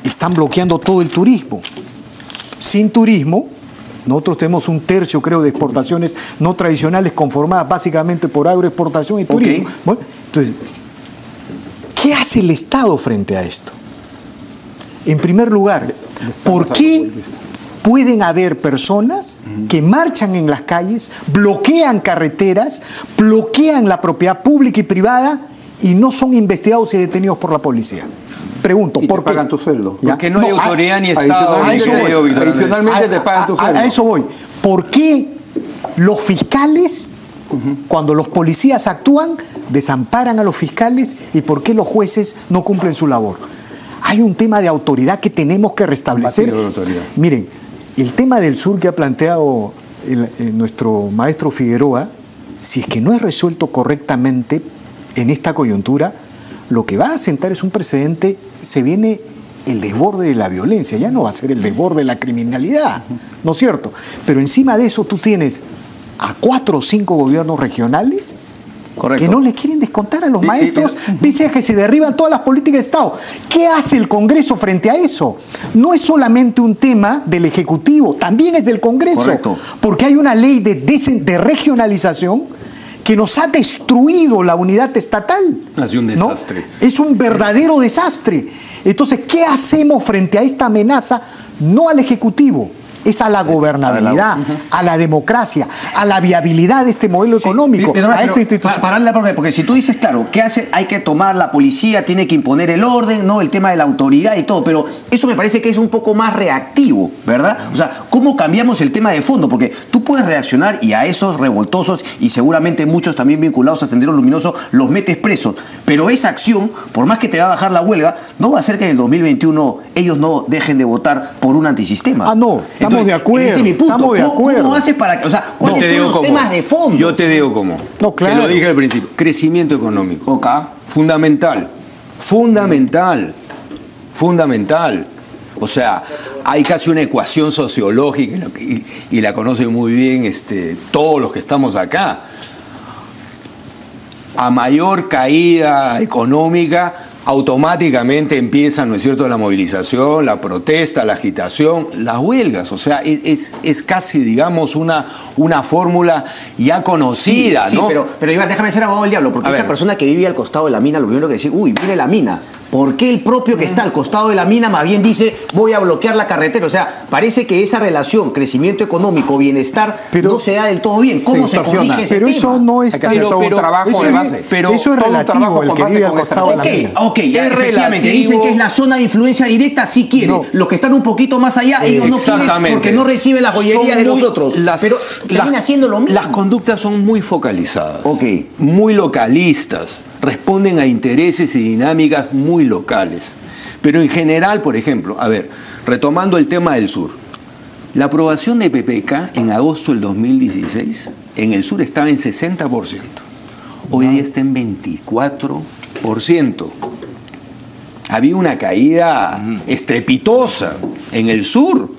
Están bloqueando todo el turismo. Sin turismo, nosotros tenemos 1/3, creo, de exportaciones no tradicionales conformadas básicamente por agroexportación y turismo. Bueno, entonces, ¿qué hace el Estado frente a esto? En primer lugar, ¿por qué pueden haber personas que marchan en las calles, bloquean carreteras, bloquean la propiedad pública y privada y no son investigados y detenidos por la policía? Pregunto, Y ¿por te qué? pagan tu sueldo. Porque no hay autoridad ni Estado. Adicionalmente te pagan tu sueldo. A eso voy. ¿Por qué los fiscales, cuando los policías actúan, desamparan a los fiscales y por qué los jueces no cumplen su labor? Hay un tema de autoridad que tenemos que restablecer. Vacío de autoridad. Miren, el tema del sur que ha planteado nuestro maestro Figueroa, si es que no es resuelto correctamente en esta coyuntura, lo que va a sentar es un precedente, se viene el desborde de la violencia, ya no va a ser el desborde de la criminalidad, ¿no es cierto? Pero encima de eso tú tienes a 4 o 5 gobiernos regionales Correcto. que no le quieren descontar a los maestros, pese a que se derriban todas las políticas de Estado. ¿Qué hace el Congreso frente a eso? No es solamente un tema del Ejecutivo, también es del Congreso, Correcto. porque hay una ley de regionalización que nos ha destruido la unidad estatal. Ha sido un desastre. ¿No? Es un verdadero desastre. Entonces, ¿qué hacemos frente a esta amenaza? No al Ejecutivo, es a la gobernabilidad, a la democracia, a la viabilidad de este modelo económico, Perdona, a pero esta institución. pararla porque si tú dices, claro, ¿qué hace? Hay que tomar la policía, tiene que imponer el orden, ¿no? El tema de la autoridad y todo, pero eso me parece que es un poco más reactivo, ¿verdad? O sea, ¿cómo cambiamos el tema de fondo? Porque tú puedes reaccionar y a esos revoltosos, y seguramente muchos también vinculados a Sendero Luminoso, los metes presos, pero esa acción, por más que te va a bajar la huelga, no va a hacer que en el 2021 ellos no dejen de votar por un antisistema. Ah, no, estamos de acuerdo. Ese es mi punto. Estamos de acuerdo. ¿Cómo haces para que, o sea, Yo cuáles te son digo los cómo. temas de fondo? Yo te digo cómo. No, claro. Te lo dije al principio. Crecimiento económico. Ok. Fundamental. Fundamental. Fundamental. O sea, hay casi una ecuación sociológica y la conocen muy bien todos los que estamos acá. A mayor caída económica, automáticamente empieza, ¿no es cierto?, la movilización, la protesta, la agitación, las huelgas. O sea, es casi, digamos, una fórmula ya conocida, Sí, ¿no? pero Iván, déjame ser abogado del diablo, porque A esa ver. persona que vive al costado de la mina, lo primero que dice, uy, viene la mina. ¿Por qué el propio que está al costado de la mina más bien dice, voy a bloquear la carretera? O sea, parece que esa relación, crecimiento económico, bienestar, Pero- no se da del todo bien. ¿Cómo se distorsiona. corrige ese Pero tema? eso no Hay es que hacer todo un trabajo eso de es- base. Pero eso es todo un relativo, trabajo el con que base vive al con costado de la estrategia. mina. Ok, ya, Es efectivamente, relativo. dicen que es la zona de influencia directa, sí quieren. No. Los que están un poquito más allá, ellos no quieren Exactamente. porque no reciben la joyería Son de muy- los otros. Pero termina siendo lo mismo. Las conductas son muy focalizadas, Ok. muy localistas, responden a intereses y dinámicas muy locales. Pero en general, por ejemplo, a ver, retomando el tema del sur, la aprobación de PPK en agosto del 2016 en el sur estaba en 60%, hoy día está en 24%. Había una caída estrepitosa en el sur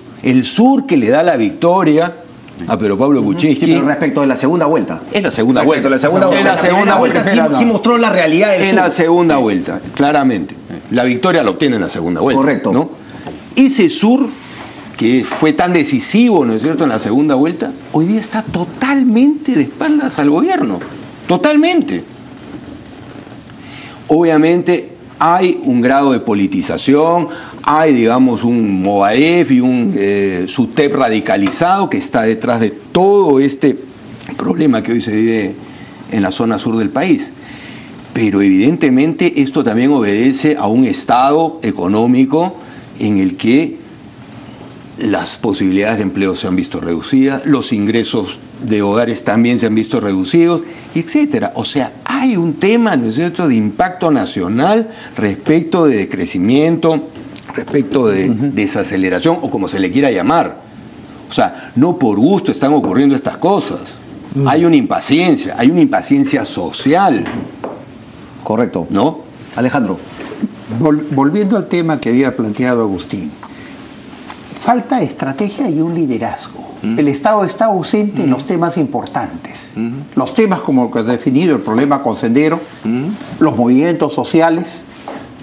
que le da la victoria a Pedro Pablo Kuczynski. Sí, pero respecto de la segunda vuelta. Es la segunda Respecto vuelta. a la segunda vuelta. Es la segunda vuelta. Sí mostró la realidad del En sur. la segunda vuelta, claramente. La victoria la obtiene en la segunda vuelta. Correcto. ¿no? Ese sur, que fue tan decisivo, ¿no es cierto?, en la segunda vuelta, hoy día está totalmente de espaldas al gobierno. Totalmente. Obviamente hay un grado de politización, hay, digamos, un Movadef y un SUTEP radicalizado que está detrás de todo este problema que hoy se vive en la zona sur del país. Pero evidentemente esto también obedece a un estado económico en el que las posibilidades de empleo se han visto reducidas, los ingresos de hogares también se han visto reducidos, etcétera. O sea, hay un tema, ¿no es cierto?, de impacto nacional respecto de crecimiento, respecto de desaceleración, o como se le quiera llamar. O sea, no por gusto están ocurriendo estas cosas. Hay una impaciencia social, Correcto. ¿no? Alejandro. Volviendo al tema que había planteado Agustín, falta estrategia y un liderazgo. El Estado está ausente en los temas importantes. Los temas como que has definido, el problema con Sendero, los movimientos sociales,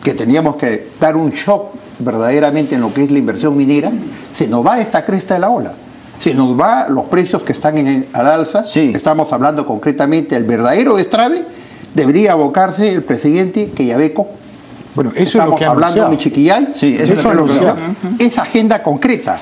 que teníamos que dar un shock verdaderamente en lo que es la inversión minera, se nos va esta cresta de la ola. Se nos va los precios que están al alza. Sí. Estamos hablando concretamente del verdadero destrave. Debería abocarse el presidente Quellaveco. Bueno, eso es lo que ha hablando anunciado. de Michiquillay. Sí, eso ha anunciado. Esa agenda concreta.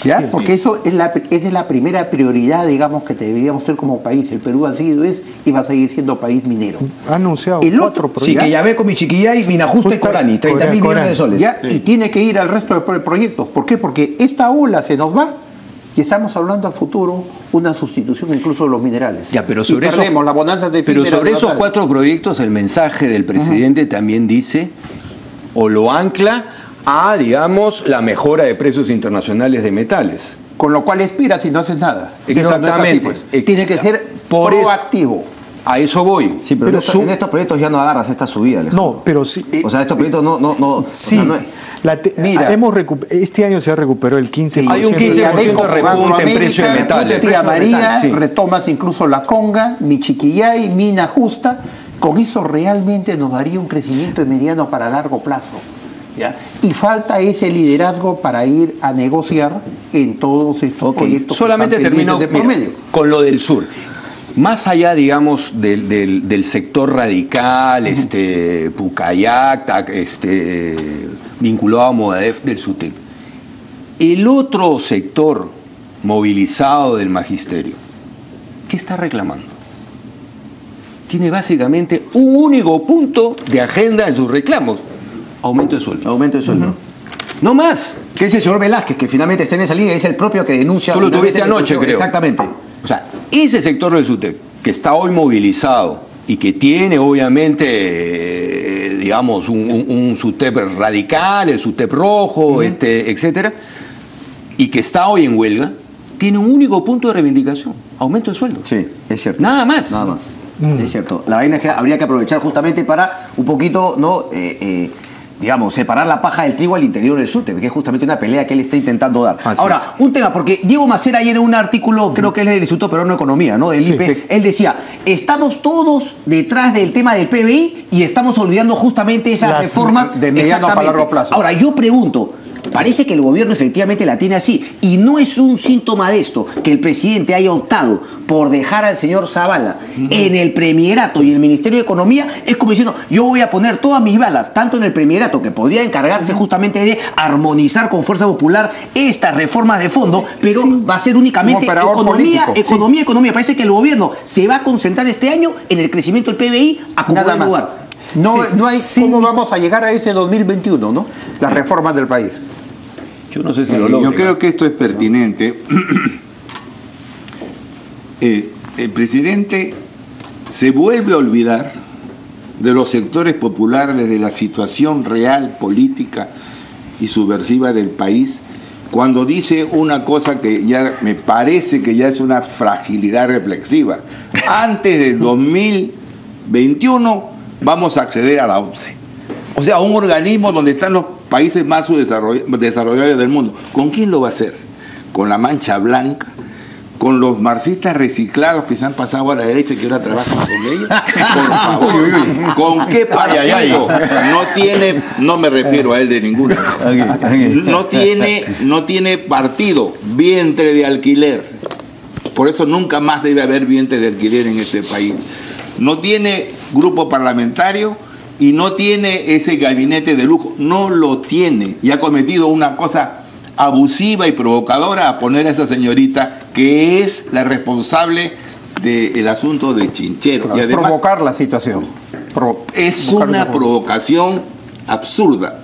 ¿Ya? Sí. Porque esa es la primera prioridad, digamos, que deberíamos tener como país. El Perú ha sido, es y va a seguir siendo país minero. Ha anunciado El 4 otro- Sí, proyectos. que ya ve con Michiquillay, Minajusta y Justa- Corani, 30.000 millones de soles. ¿Ya? Y tiene que ir al resto de proyectos. ¿Por qué? Porque esta ola se nos va y estamos hablando a futuro una sustitución incluso de los minerales. Ya, pero Y sobre eso- perdemos las bonanzas de Pero efímeras sobre de esos batalla. 4 proyectos, el mensaje del presidente también dice, o lo ancla a, digamos, la mejora de precios internacionales de metales. Con lo cual esperas y no haces nada. Y eso no es así, Exactamente. pues. Tiene que ser Por eso- proactivo. A eso voy. Sí, pero, en estos proyectos ya no agarras esta subida, Alejandro. No, pero sí. O sea, estos proyectos no. Sí, o sea, no es- Mira. este año se recuperó el 15%. Hay un 15% de repunte en precio de metales. Tía María, Sí. retomas incluso la Conga, Michiquillay, Mina Justa. Con eso realmente nos daría un crecimiento de mediano para largo plazo. ¿Ya? Y falta ese liderazgo para ir a negociar en todos estos Ok. proyectos. que Solamente están termino pendientes de por mira, medio. con lo del sur. Más allá, digamos, del sector radical, Pucayac, vinculado a Movadef del SUTEP, el otro sector movilizado del magisterio, ¿qué está reclamando? Tiene básicamente un único punto de agenda en sus reclamos: aumento de sueldo. Aumento de sueldo. No más. Que es el señor Velázquez, que finalmente está en esa línea, es el propio que denuncia. Tú lo finalmente tuviste anoche, creo. Exactamente. O sea, ese sector del SUTEP, que está hoy movilizado y que tiene obviamente, digamos, un SUTEP radical, el SUTEP rojo, etcétera, y que está hoy en huelga, tiene un único punto de reivindicación: aumento de sueldo. Sí, es cierto. Nada más. Nada más. Es cierto. La vaina es que habría que aprovechar justamente para un poquito, ¿no? Digamos, separar la paja del trigo al interior del SUTEP, que es justamente una pelea que él está intentando dar. Así Ahora, un tema, porque Diego Macera ayer en un artículo, creo que es del Instituto Peruano de Economía, ¿no? Del Sí. IPE, él decía, estamos todos detrás del tema del PBI y estamos olvidando justamente esas Las reformas de mediano para Exactamente. largo plazo. Ahora, yo pregunto, parece que el gobierno efectivamente la tiene así, y no es un síntoma de esto que el presidente haya optado por dejar al señor Zavala en el Premierato y en el Ministerio de Economía. Es como diciendo, yo voy a poner todas mis balas, tanto en el Premierato, que podría encargarse justamente de armonizar con Fuerza Popular estas reformas de fondo, pero va a ser únicamente Un operador economía, político. economía. Parece que el gobierno se va a concentrar este año en el crecimiento del PBI a como Nada dé más. lugar. No hay Sí. cómo vamos a llegar a ese 2021, ¿no? Las reformas del país. Yo no sé si lo logro. Yo creo que esto es pertinente. El presidente se vuelve a olvidar de los sectores populares, de la situación real, política y subversiva del país, cuando dice una cosa que ya me parece que ya es una fragilidad reflexiva. Antes del 2021 vamos a acceder a la OMC. O sea, un organismo donde están los países más desarrollados del mundo. ¿Con quién lo va a hacer? ¿Con la mancha blanca? ¿Con los marxistas reciclados que se han pasado a la derecha y que ahora trabajan con ellos? Por favor, ¿con qué partido? No me refiero a él de ninguna. No tiene partido, vientre de alquiler. Por eso nunca más debe haber vientre de alquiler en este país. No tiene grupo parlamentario y no tiene ese gabinete de lujo. No lo tiene. Y ha cometido una cosa abusiva y provocadora a poner a esa señorita que es la responsable del asunto de Chinchero. Y además Provocar la situación. es Buscar una forma. provocación absurda.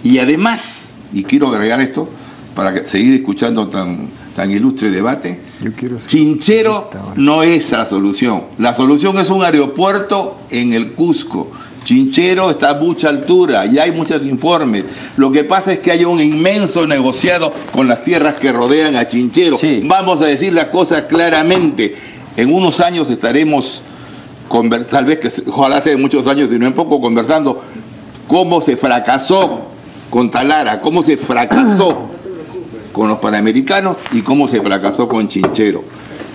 Y además, y quiero agregar esto para seguir escuchando tan ilustre debate, Yo quiero ser Chinchero periodista ahora. no es la solución. La solución es un aeropuerto en el Cusco. Chinchero está a mucha altura, ya hay muchos informes. Lo que pasa es que hay un inmenso negociado con las tierras que rodean a Chinchero. Sí. Vamos a decir las cosas claramente. En unos años estaremos, tal vez que ojalá sea muchos años, sino en poco, conversando cómo se fracasó con Talara, cómo se fracasó con los Panamericanos y cómo se fracasó con Chinchero.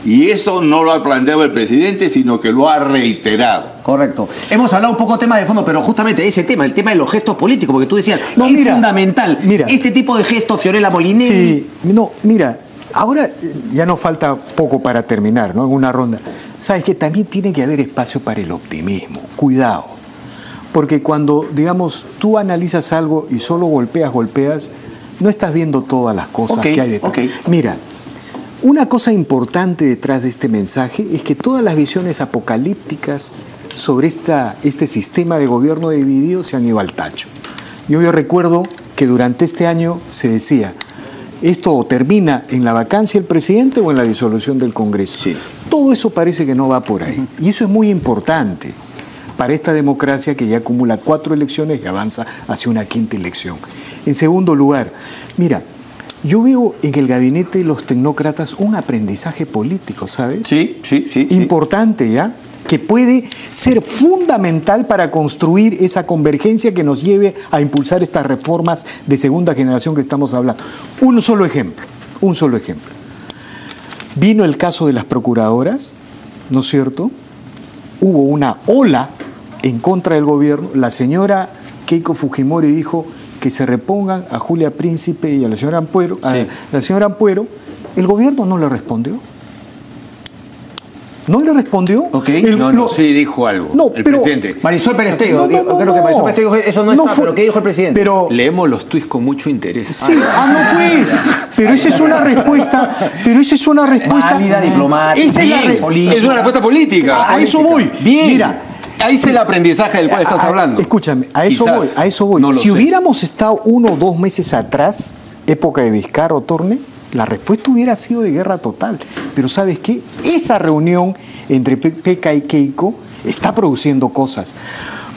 Y eso no lo ha planteado el presidente, sino que lo ha reiterado. Correcto. Hemos hablado un poco de temas de fondo, pero justamente ese tema, el tema de los gestos políticos, porque tú decías, No, es mira, fundamental mira. este tipo de gestos, Fiorella Molinelli. Sí, no, mira, ahora ya nos falta poco para terminar, ¿no? En una ronda. Sabes que también tiene que haber espacio para el optimismo. Cuidado. Porque cuando, digamos, tú analizas algo y solo golpeas, no estás viendo todas las cosas Ok, que hay detrás. ok. Mira, una cosa importante detrás de este mensaje es que todas las visiones apocalípticas sobre este sistema de gobierno dividido se han ido al tacho. Yo recuerdo que durante este año se decía, esto o termina en la vacancia del presidente o en la disolución del Congreso. Sí. Todo eso parece que no va por ahí. Y eso es muy importante para esta democracia que ya acumula 4 elecciones y avanza hacia una 5ª elección. En segundo lugar, mira, yo veo en el gabinete de los tecnócratas un aprendizaje político, ¿sabes? Sí. Importante, ¿ya? Que puede ser fundamental para construir esa convergencia que nos lleve a impulsar estas reformas de segunda generación que estamos hablando. Un solo ejemplo. Vino el caso de las procuradoras, ¿no es cierto? Hubo una ola en contra del gobierno. La señora Keiko Fujimori dijo que se repongan a Julia Príncipe y a la señora Ampuero. Sí. A la señora Ampuero, el gobierno no le respondió. ¿No le respondió? Ok. Sí dijo algo No, el pero- presidente. Marisol Pérez Tego, creo que Marisol Pérez Tego, eso no está, pero ¿qué dijo el presidente? Pero, Leemos los tuits con mucho interés. sí, no pues. Pero esa es una respuesta. Válida, diplomática, Esa es la bien, política. Es una respuesta política. A eso voy. Bien. Mira, ahí es el aprendizaje del cual estás hablando. Escúchame, a eso Quizás, voy. no lo Si sé. hubiéramos estado 1 o 2 meses atrás, época de Vizcarro Torne, la respuesta hubiera sido de guerra total. Pero ¿sabes qué? Esa reunión entre Peca y Keiko está produciendo cosas.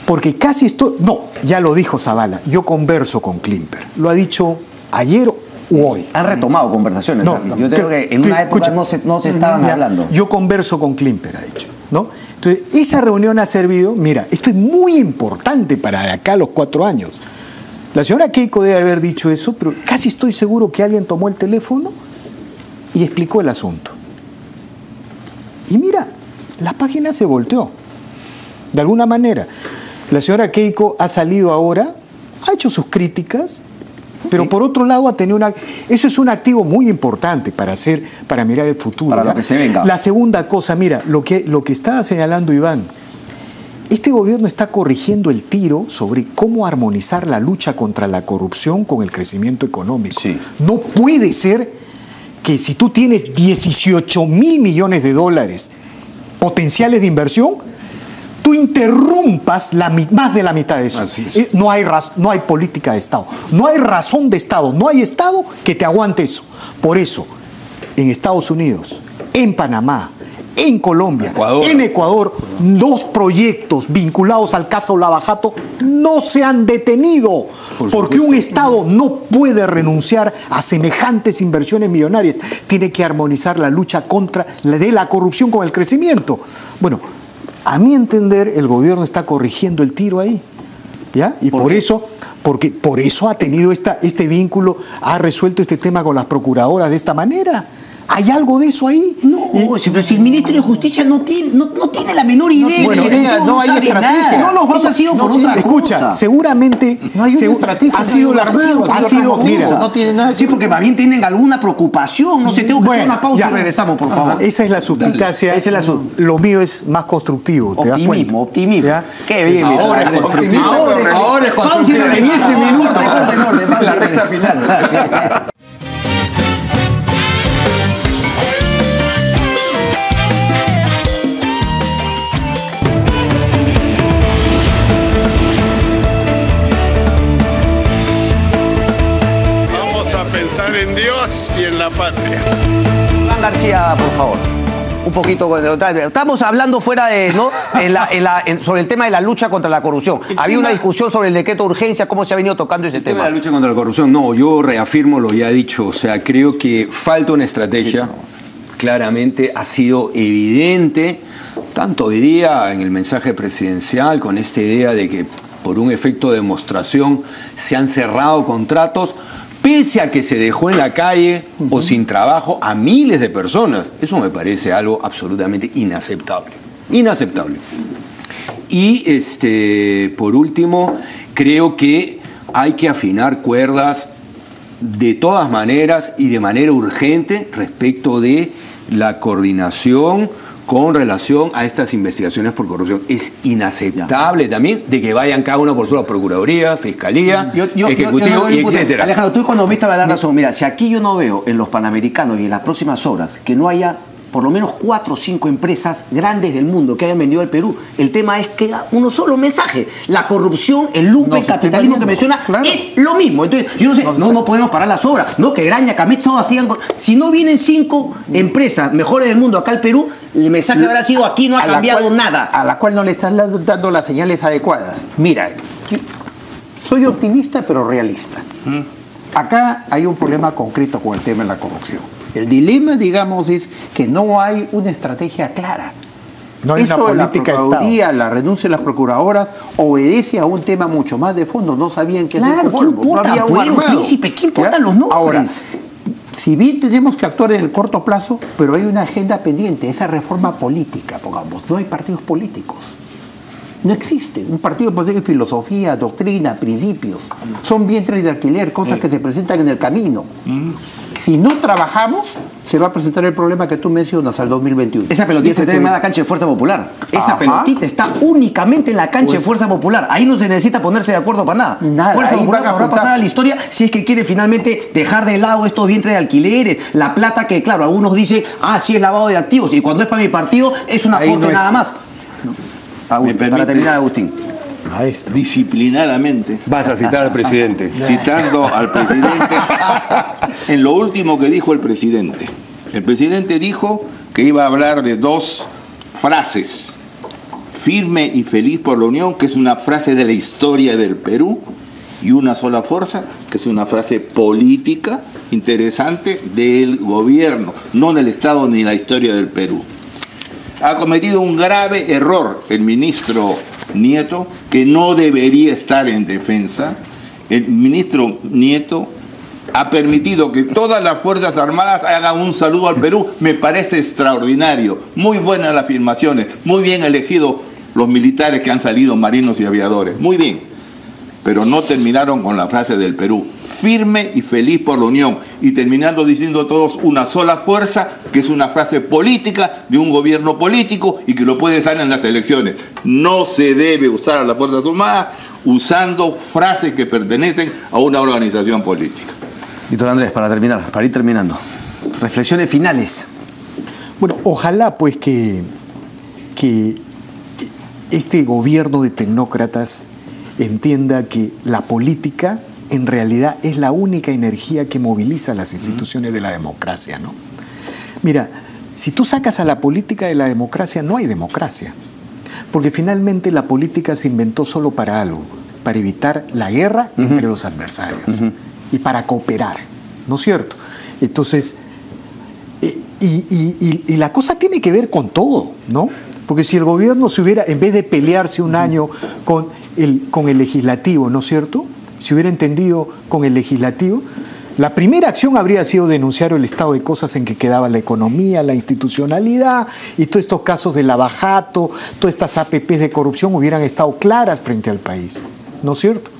Porque casi esto... No, ya lo dijo Zavala, yo converso con Klimper. Lo ha dicho ayer u hoy. Han retomado conversaciones. No, Yo creo que en una época no se estaban Ya, hablando. Yo converso con Klimper, ha dicho, ¿no? Entonces, esa reunión ha servido, mira, esto es muy importante para de acá a los 4 años. La señora Keiko debe haber dicho eso, pero casi estoy seguro que alguien tomó el teléfono y explicó el asunto. Y mira, la página se volteó, de alguna manera. La señora Keiko ha salido ahora, ha hecho sus críticas, pero por otro lado ha tenido eso es un activo muy importante para mirar el futuro. Para ¿ya? lo que se venga. La segunda cosa, mira, lo que estaba señalando Iván, este gobierno está corrigiendo el tiro sobre cómo armonizar la lucha contra la corrupción con el crecimiento económico. Sí. No puede ser que si tú tienes 18 mil millones de dólares potenciales de inversión, tú interrumpas más de la mitad de eso. Así es. No hay política de Estado, no hay razón de Estado, no hay Estado que te aguante eso. Por eso, en Estados Unidos, en Panamá, en Colombia, en Ecuador, 2 proyectos vinculados al caso Lavajato no se han detenido, porque un Estado no puede renunciar a semejantes inversiones millonarias. Tiene que armonizar la lucha contra la corrupción con el crecimiento. Bueno, a mi entender, el gobierno está corrigiendo el tiro ahí, ¿ya? Y por eso ha tenido este vínculo, ha resuelto este tema con las procuradoras de esta manera. ¿Hay algo de eso ahí? No, pero si el ministro de Justicia no tiene la menor idea. Bueno, no hay sabe estrategia. nada. Eso ha sido por otra Escucha, cosa. seguramente No hay una estrategia, ha sido no hay un armado, mira, no tiene nada. Sí, porque más bien tienen alguna preocupación. No sé, tengo que hacer una pausa ya. y regresamos, por favor. Esa es la suspicacia. Esa es la Lo mío es más constructivo, ¿te das cuenta? Optimismo. ¿Ya? Qué bien. Ahora es constructivo. Ahora es constructivo. En este minuto. La recta final. Vamos a pensar en Dios y en la patria. Iván García, por favor. Un poquito. Estamos hablando fuera de, ¿no? Sobre el tema de la lucha contra la corrupción. Había una discusión sobre el decreto de urgencia, cómo se ha venido tocando ese El tema tema. de la lucha contra la corrupción, no, yo reafirmo lo ya dicho, o sea, creo que falta una estrategia, claramente ha sido evidente, tanto hoy día en el mensaje presidencial, con esta idea de que por un efecto de demostración se han cerrado contratos, pese a que se dejó en la calle o sin trabajo a miles de personas. Eso me parece algo absolutamente inaceptable. Inaceptable. Y por último, creo que hay que afinar cuerdas de todas maneras y de manera urgente respecto de la coordinación con relación a estas investigaciones por corrupción. Es inaceptable también de que vayan cada uno por su Procuraduría, Fiscalía, Ejecutivo, y etcétera. Alejandro, tú economista me das razón. Mira, si aquí yo no veo en los Panamericanos y en las próximas horas que no haya por lo menos 4 o 5 empresas grandes del mundo que hayan vendido al Perú, el tema es que da uno solo mensaje. La corrupción, el lumpen, el capitalismo que menciona, claro, es lo mismo. Entonces, yo no sé, no podemos parar las obras. No, que Graña, Camet, si no vienen 5 empresas mejores del mundo acá al Perú, el mensaje habrá sido: aquí no ha cambiado nada. A la cual no le están dando las señales adecuadas. Mira, soy optimista pero realista. Acá hay un problema concreto con el tema de la corrupción. El dilema, digamos, es que no hay una estrategia clara. No hay una política de Estado. La renuncia de las procuradoras obedece a un tema mucho más de fondo. No sabían qué hacer. Claro, ¿qué importa? No había príncipe, ¿qué importan los nombres? Ahora, si bien tenemos que actuar en el corto plazo, pero hay una agenda pendiente, esa reforma política, pongamos. No hay partidos políticos. No existe. Un partido político es filosofía, doctrina, principios. Son vientres de alquiler, cosas que se presentan en el camino. Si no trabajamos, se va a presentar el problema que tú mencionas al 2021. Esa pelotita está en la cancha de Fuerza Popular. Esa pelotita está únicamente en la cancha de Fuerza Popular. Ahí no se necesita ponerse de acuerdo para nada. Fuerza Popular podrá pasar a la historia si es que quiere finalmente dejar de lado estos vientres de alquileres, la plata que, claro, algunos dicen, sí es lavado de activos, y cuando es para mi partido es un aporte nada más. Para terminar, Agustín. Maestro. Disciplinadamente. Vas a citar al presidente. Citando al presidente en lo último que dijo el presidente. El presidente dijo que iba a hablar de 2 frases. Firme y feliz por la unión, que es una frase de la historia del Perú, y una sola fuerza, que es una frase política interesante del gobierno, no del Estado ni la historia del Perú. Ha cometido un grave error el ministro Nieto, que no debería estar en defensa. El ministro Nieto ha permitido que todas las Fuerzas Armadas hagan un saludo al Perú. Me parece extraordinario. Muy buenas las afirmaciones. Muy bien elegidos los militares que han salido, marinos y aviadores. Muy bien. Pero no terminaron con la frase del Perú: firme y feliz por la unión, y terminando diciendo todos una sola fuerza, que es una frase política de un gobierno político y que lo puede usar en las elecciones. No se debe usar a las Fuerzas Armadas usando frases que pertenecen a una organización política. Víctor Andrés, para terminar, para ir terminando, reflexiones finales. Bueno, ojalá pues que este gobierno de tecnócratas entienda que la política en realidad es la única energía que moviliza las instituciones de la democracia, ¿no? Mira, si tú sacas a la política de la democracia, no hay democracia. Porque finalmente la política se inventó solo para algo: para evitar la guerra entre los adversarios y para cooperar, ¿no es cierto? Entonces, y la cosa tiene que ver con todo, ¿no? Porque si el gobierno se hubiera, en vez de pelearse un año con el legislativo, ¿no es cierto?, si hubiera entendido con el legislativo, la primera acción habría sido denunciar el estado de cosas en que quedaba la economía, la institucionalidad, y todos estos casos de lavajato, todas estas APPs de corrupción hubieran estado claras frente al país, ¿no es cierto?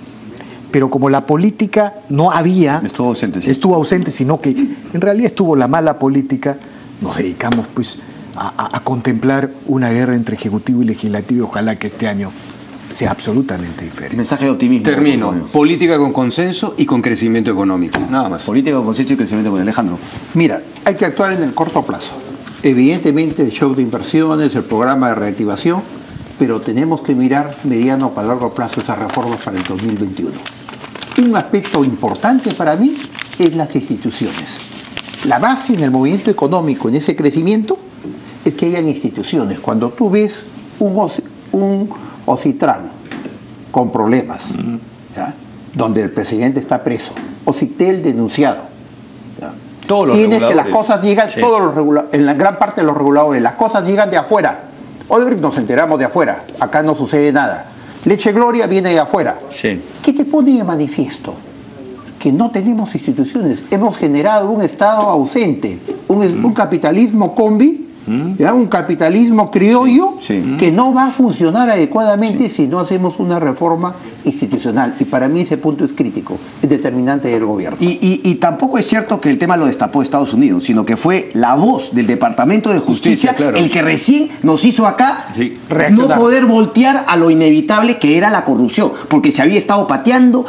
Pero como la política no había, estuvo ausente, sino que en realidad estuvo la mala política, nos dedicamos pues a contemplar una guerra entre ejecutivo y legislativo, y ojalá que este año sea absolutamente diferente. Mensaje de optimismo. Termino. Política con consenso y con crecimiento económico. Nada más. Política con consenso y crecimiento económico. Alejandro. Mira, hay que actuar en el corto plazo. Evidentemente el shock de inversiones, el programa de reactivación, pero tenemos que mirar mediano para largo plazo esas reformas para el 2021. Un aspecto importante para mí es las instituciones. La base en el movimiento económico, en ese crecimiento, es que hayan instituciones. Cuando tú ves un Ocitran con problemas, ¿ya?, donde el presidente está preso, Ocitel denunciado, ¿ya?, tienes que las cosas llegan, en la gran parte de los reguladores, las cosas llegan de afuera. Hoy nos enteramos de afuera, acá no sucede nada. Leche Gloria viene de afuera. ¿Qué te pone de manifiesto? que no tenemos instituciones. Hemos generado un Estado ausente, un capitalismo combi, ¿ya? Un capitalismo criollo que no va a funcionar adecuadamente si no hacemos una reforma institucional. Y para mí ese punto es crítico, es determinante del gobierno. Y tampoco es cierto que el tema lo destapó Estados Unidos, sino que fue la voz del Departamento de Justicia, claro, el que recién nos hizo acá no poder voltear a lo inevitable que era la corrupción, porque se había estado pateando,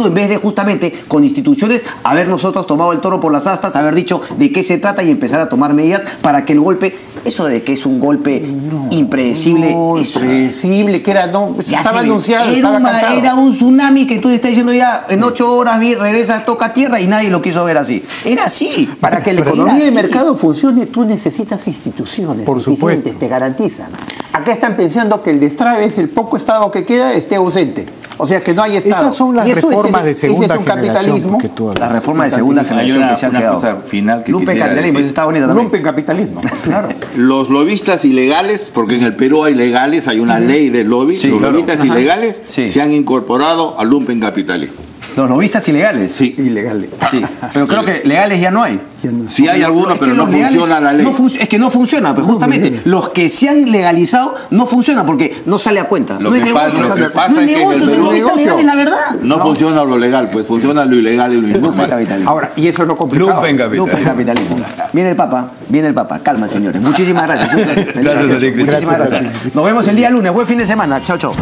en vez de justamente con instituciones haber nosotros tomado el toro por las astas, haber dicho de qué se trata y empezar a tomar medidas para que el golpe, eso de que es un golpe impredecible, impredecible, que era, estaba anunciado, era un tsunami que tú estás diciendo ya en 8 horas regresa, toca tierra y nadie lo quiso ver así. Era así. Para que la economía de mercado funcione, tú necesitas instituciones. Por supuesto. Te garantizan. Acá están pensando que el destrave es el poco Estado que queda, esté ausente. O sea, que no hay Estado. Esas son las reformas de segunda generación. La reforma de segunda generación que se han quedado. Cosa final que Lumpencapitalismo, eso está bonito también. Lumpencapitalismo, claro. Los lobistas ilegales, porque en el Perú hay legales, hay una ley de lobby, los lobistas ilegales se han incorporado al lumpencapitalismo. Los lobistas ilegales. Sí. Ilegales. Sí. Pero creo que legales ya no hay. Sí hay algunos, pero no funciona la ley. Es que no funciona, pues justamente los que se han legalizado no funcionan porque no sale a cuenta. Lo que pasa es que en el Perú es la verdad. No funciona lo legal, pues funciona lo ilegal y lo inmoral. Ahora, y eso es lo complicado. Lumpencapitalismo. Viene el Papa. Calma, señores. Muchísimas gracias. Un placer. Gracias a ti, Cristian. Muchísimas gracias. Nos vemos el día lunes, buen fin de semana. Chao, chao.